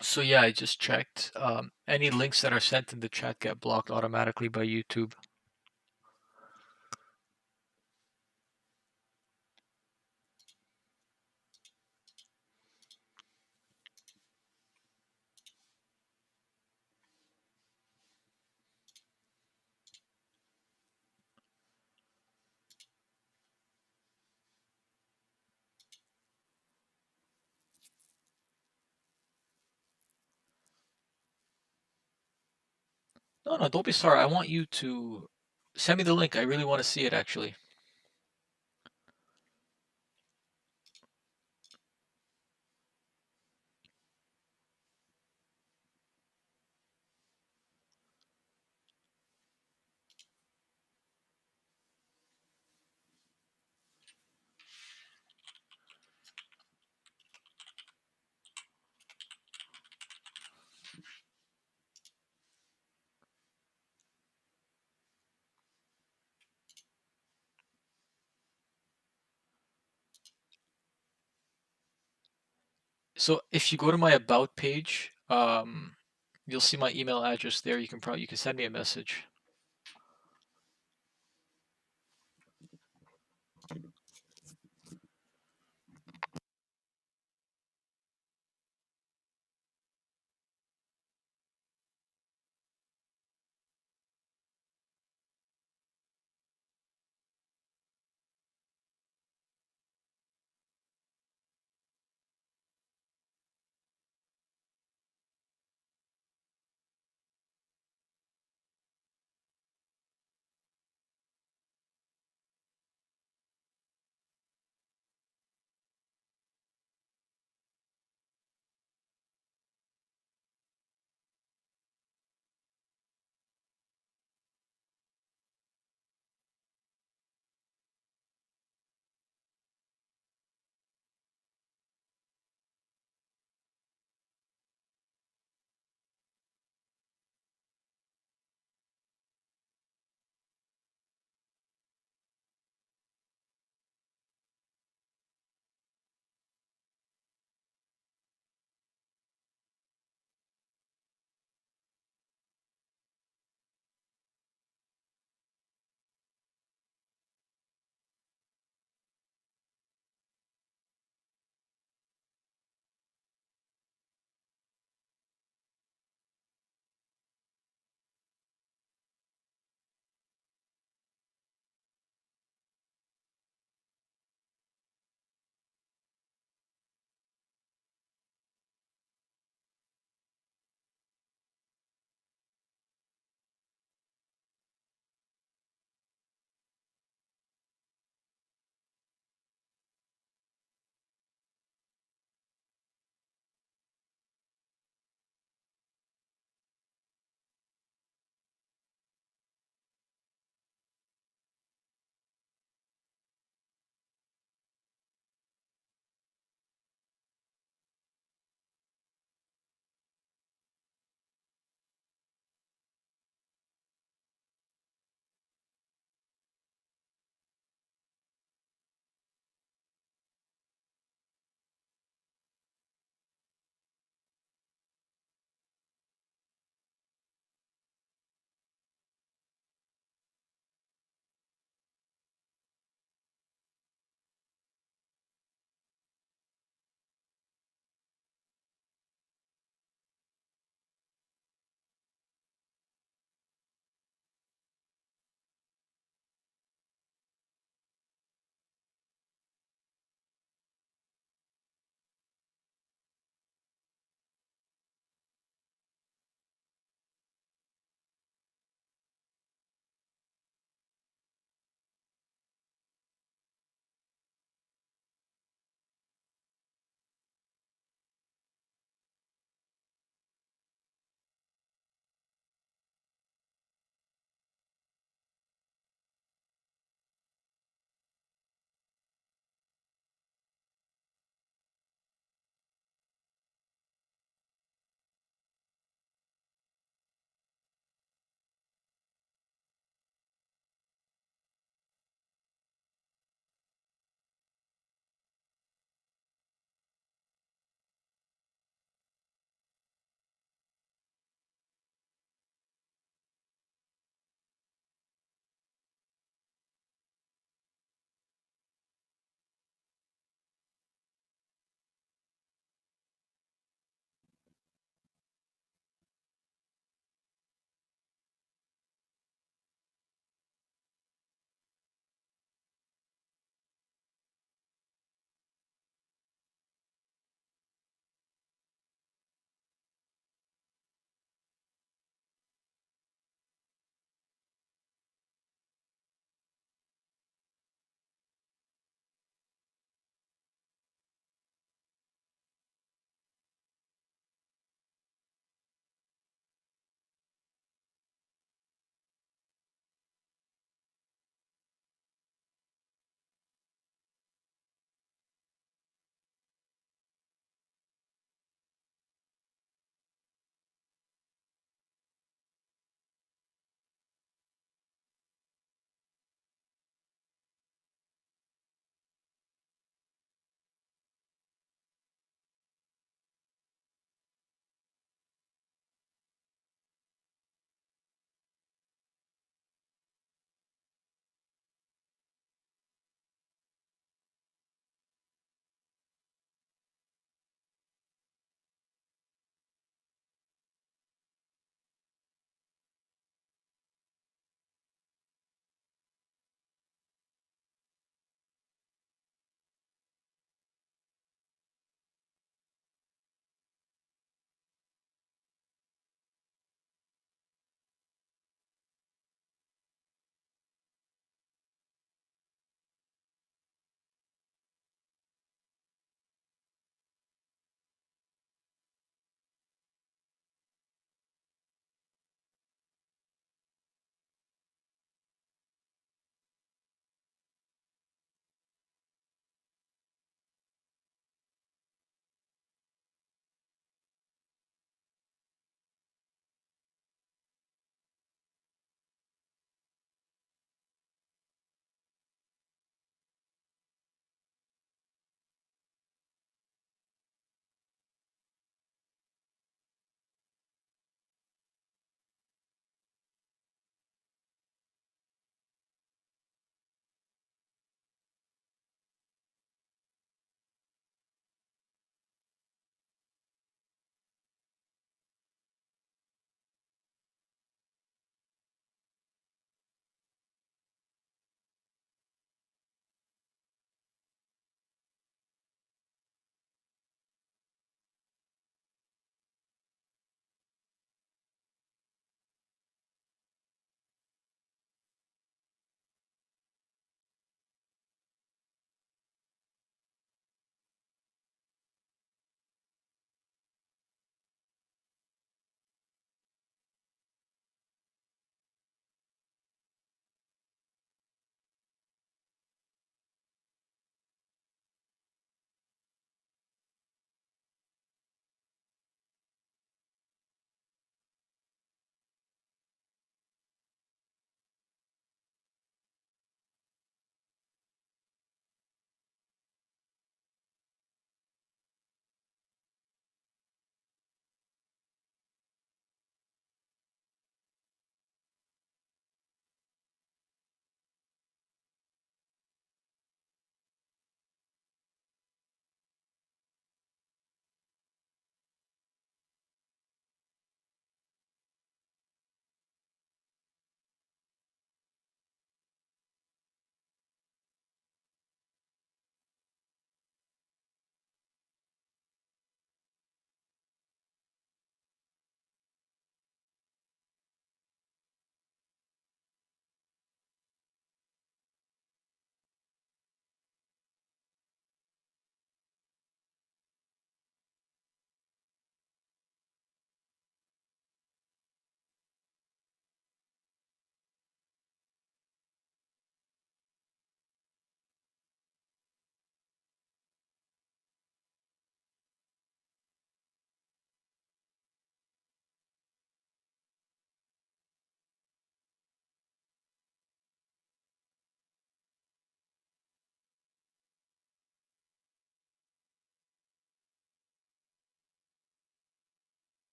Speaker 1: So yeah, I just checked. Any links that are sent in the chat get blocked automatically by YouTube. No, no, don't be sorry. I want you to send me the link. I really want to see it actually. So if you go to my about page, you'll see my email address there. You can send me a message.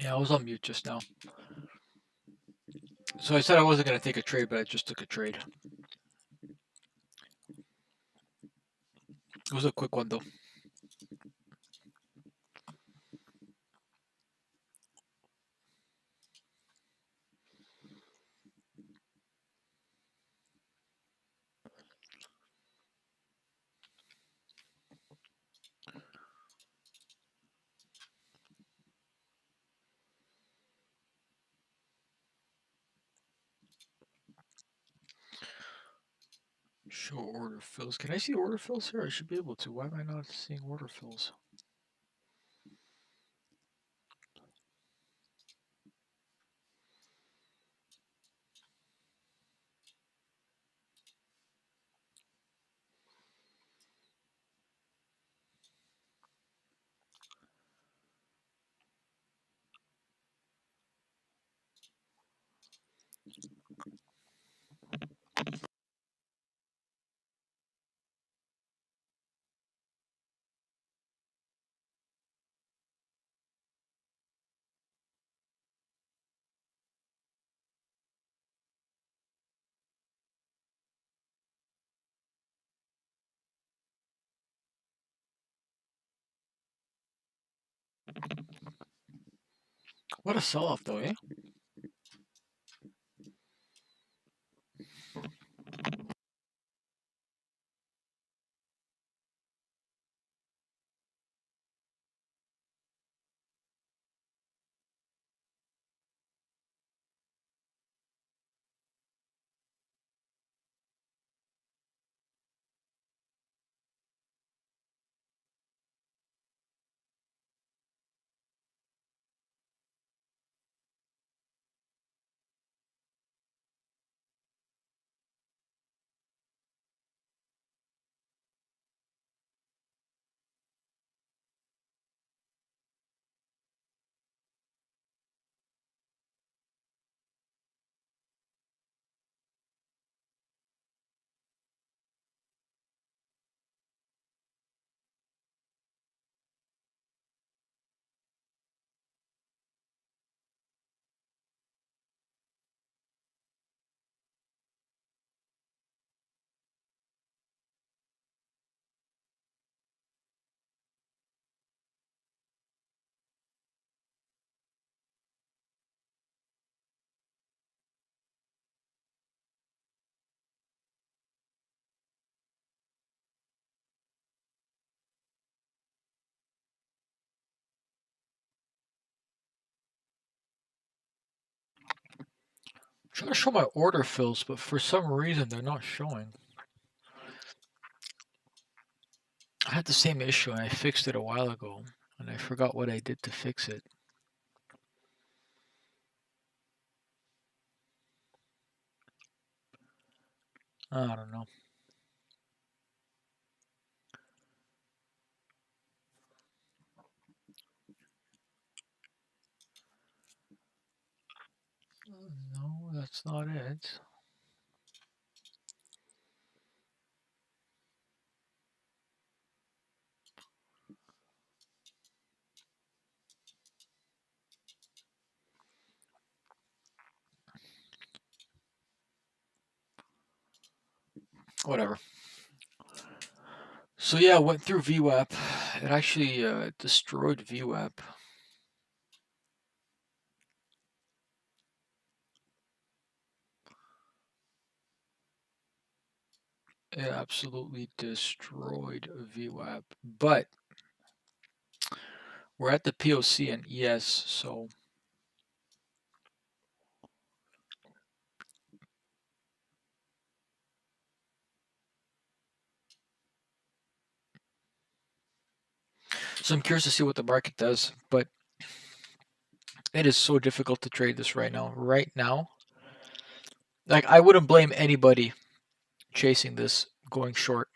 Speaker 1: Yeah, I was on mute just now. So I said I wasn't going to take a trade, but I just took a trade. It was a quick one though. Show order fills. Can I see order fills here? I should be able to. Why am I not seeing order fills? What a sell-off though, eh? I'm trying to show my order fills, but for some reason they're not showing. I had the same issue and I fixed it a while ago, and I forgot what I did to fix it. I don't know. No, that's not it. Whatever. So yeah, I went through VWAP. It actually destroyed VWAP. It absolutely destroyed VWAP. But we're at the POC and ES, so I'm curious to see what the market does, but it is so difficult to trade this right now. Right now, like I wouldn't blame anybody chasing this going short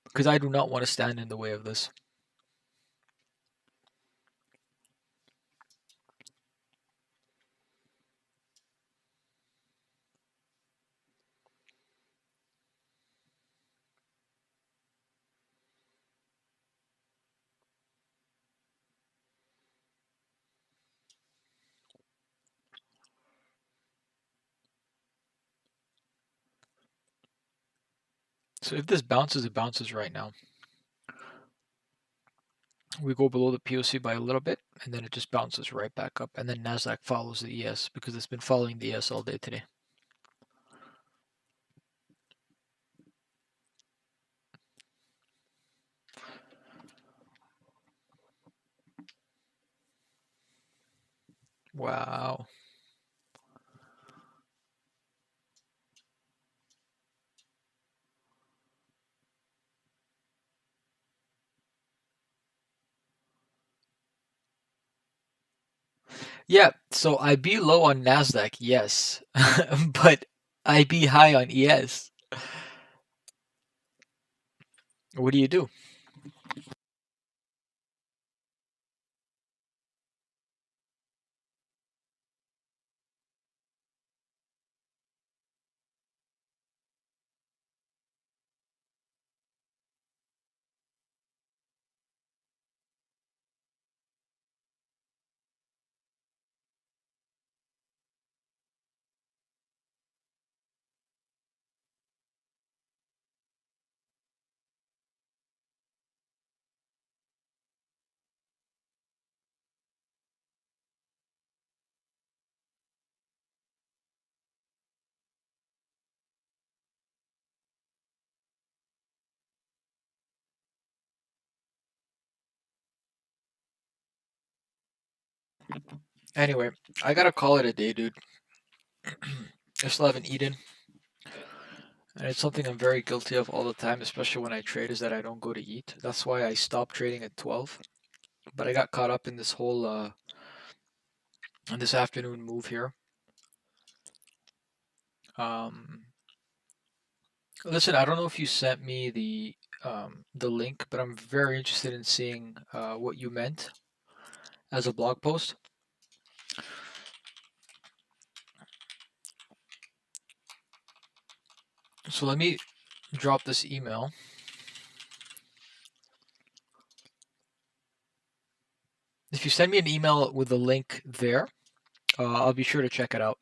Speaker 1: because I do not want to stand in the way of this. So if this bounces, it bounces right now. We go below the POC by a little bit, and then it just bounces right back up. And then Nasdaq follows the ES because it's been following the ES all day today. Wow. Yeah, so I be low on Nasdaq, yes, but I be high on ES. What do you do? Anyway, I gotta call it a day, dude. I still haven't eaten, and it's something I'm very guilty of all the time, especially when I trade, is that I don't go to eat. That's why I stopped trading at 12. But I got caught up in this whole in this afternoon move here. Um, Listen, I don't know if you sent me the link, but I'm very interested in seeing what you meant as a blog post. So let me drop this email. If you send me an email with the link there, I'll be sure to check it out.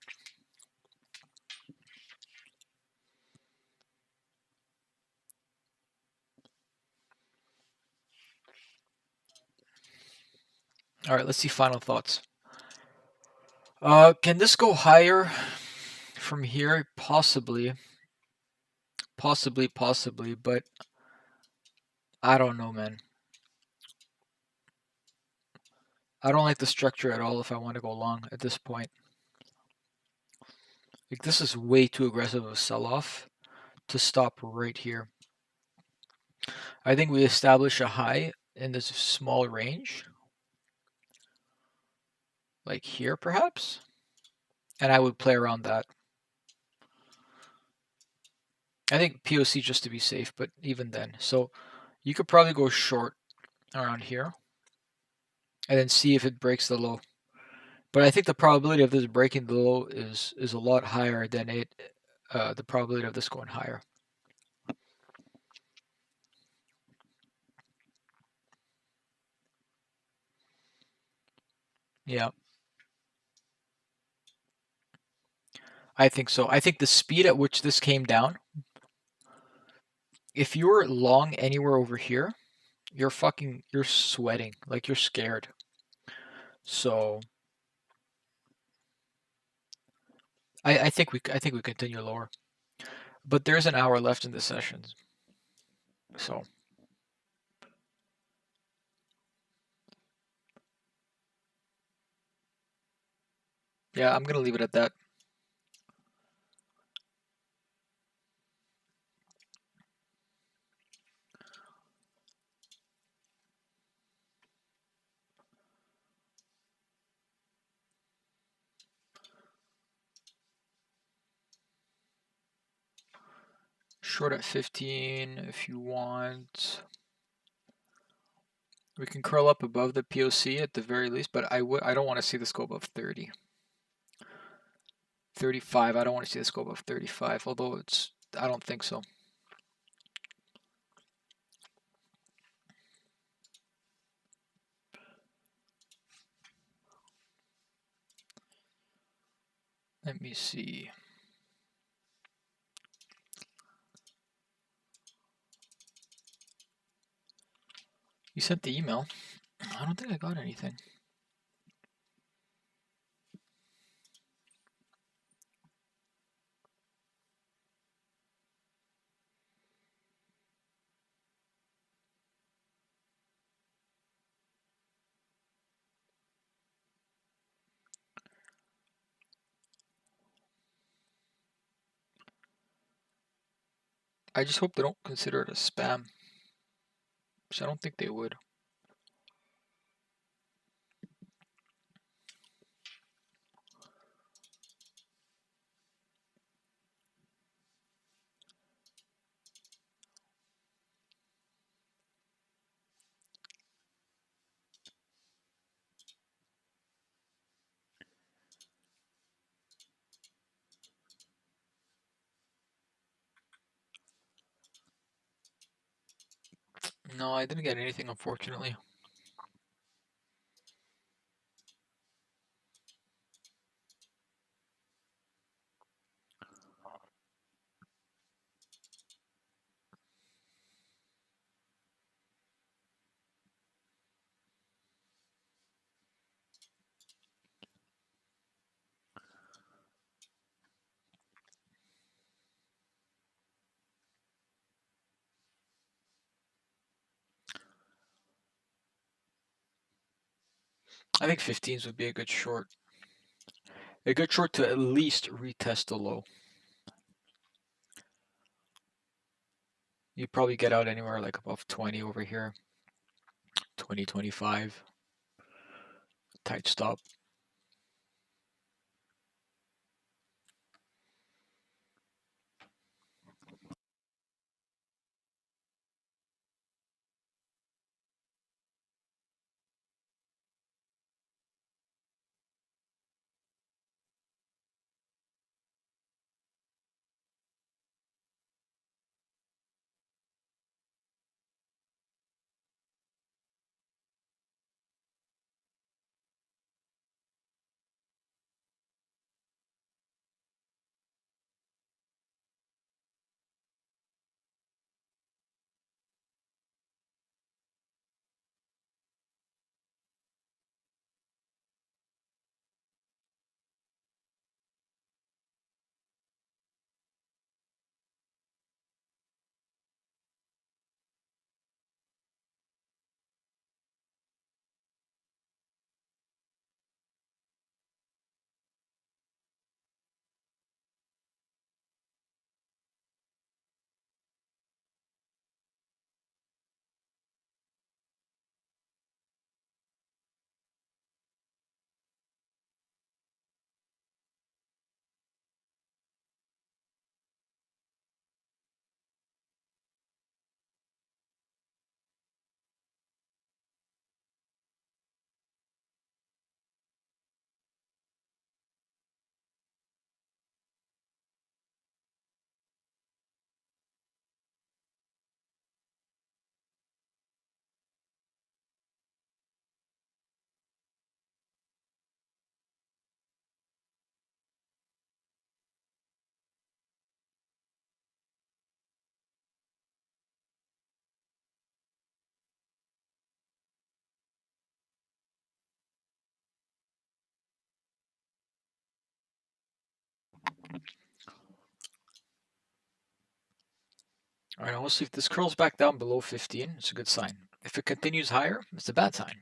Speaker 1: All right, let's see final thoughts. Can this go higher from here? Possibly, but I don't know, man. I don't like the structure at all if I want to go long at this point. Like, this is way too aggressive of a sell-off to stop right here. I think we establish a high in this small range, like here perhaps, and I would play around that. I think POC just to be safe, but even then. So you could probably go short around here and then see if it breaks the low. But I think the probability of this breaking the low is a lot higher than the probability of this going higher. Yeah, I think so. I think the speed at which this came down, if you're long anywhere over here, you're sweating, like you're scared. So I think we continue lower, but there's an hour left in the session, so yeah, I'm gonna leave it at that. Short at 15 if you want. We can curl up above the POC at the very least, but I don't want to see this go above 30. 35, I don't want to see this go above 35, although I don't think so. Let me see. You sent the email. I don't think I got anything. I just hope they don't consider it a spam, which I don't think they would. No, I didn't get anything, unfortunately. I think 15s would be a good short. A good short to at least retest the low. You'd probably get out anywhere like above 20 over here. 20, 25. Tight stop. All right, we'll see if this curls back down below 15. It's a good sign. If it continues higher, it's a bad sign.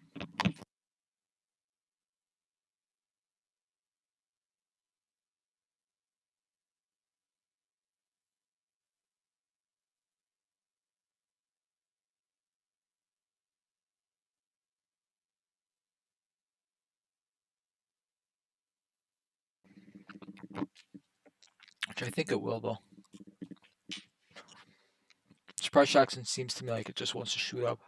Speaker 1: Which I think it will, though. This price action seems to me like it just wants to shoot up.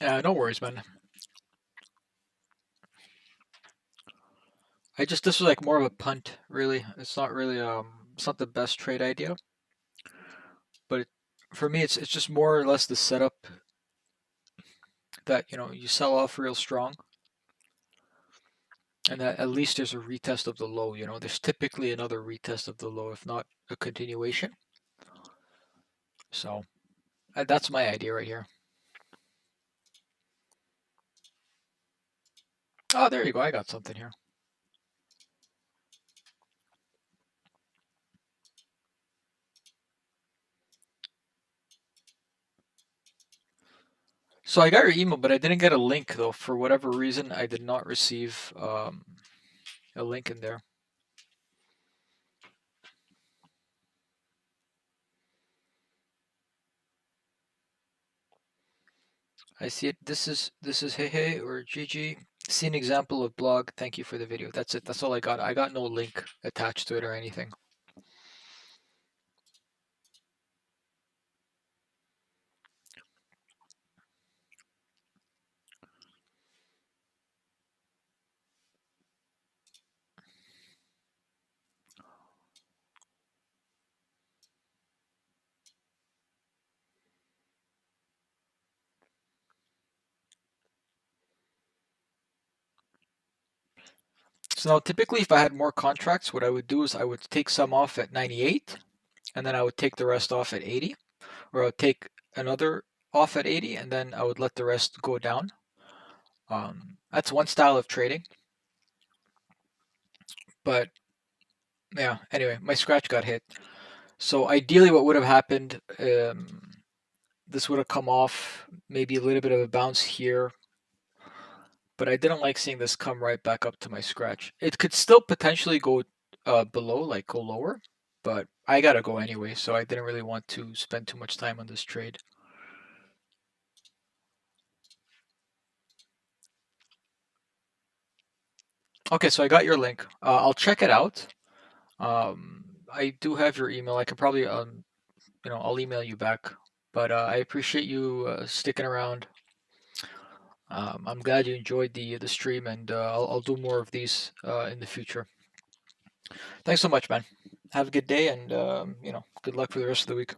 Speaker 2: No worries, man. This was like more of a punt, really. It's not really it's not the best trade idea, but for me it's just more or less the setup that you sell off real strong, and that at least there's a retest of the low. There's typically another retest of the low, if not a continuation. So that's my idea right here. Oh, there you go. I got something here. So I got your email, but I didn't get a link though. For whatever reason, I did not receive a link in there. I see it. This is hey hey or GG. See an example of blog. Thank you for the video. That's it. That's all I got. I got no link attached to it or anything. So now typically if I had more contracts, what I would do is I would take some off at 98 and then I would take the rest off at 80, or I would take another off at 80 and then I would let the rest go down. That's one style of trading. But yeah, anyway, my scratch got hit. So ideally what would have happened, this would have come off, maybe a little bit of a bounce here, but I didn't like seeing this come right back up to my scratch. It could still potentially go below, like go lower, but I gotta go anyway, so I didn't really want to spend too much time on this trade. Okay, so I got your link. I'll check it out. I do have your email. I can probably, I'll email you back. But I appreciate you sticking around. I'm glad you enjoyed the stream, and I'll do more of these in the future. Thanks so much, man. Have a good day, and good luck for the rest of the week.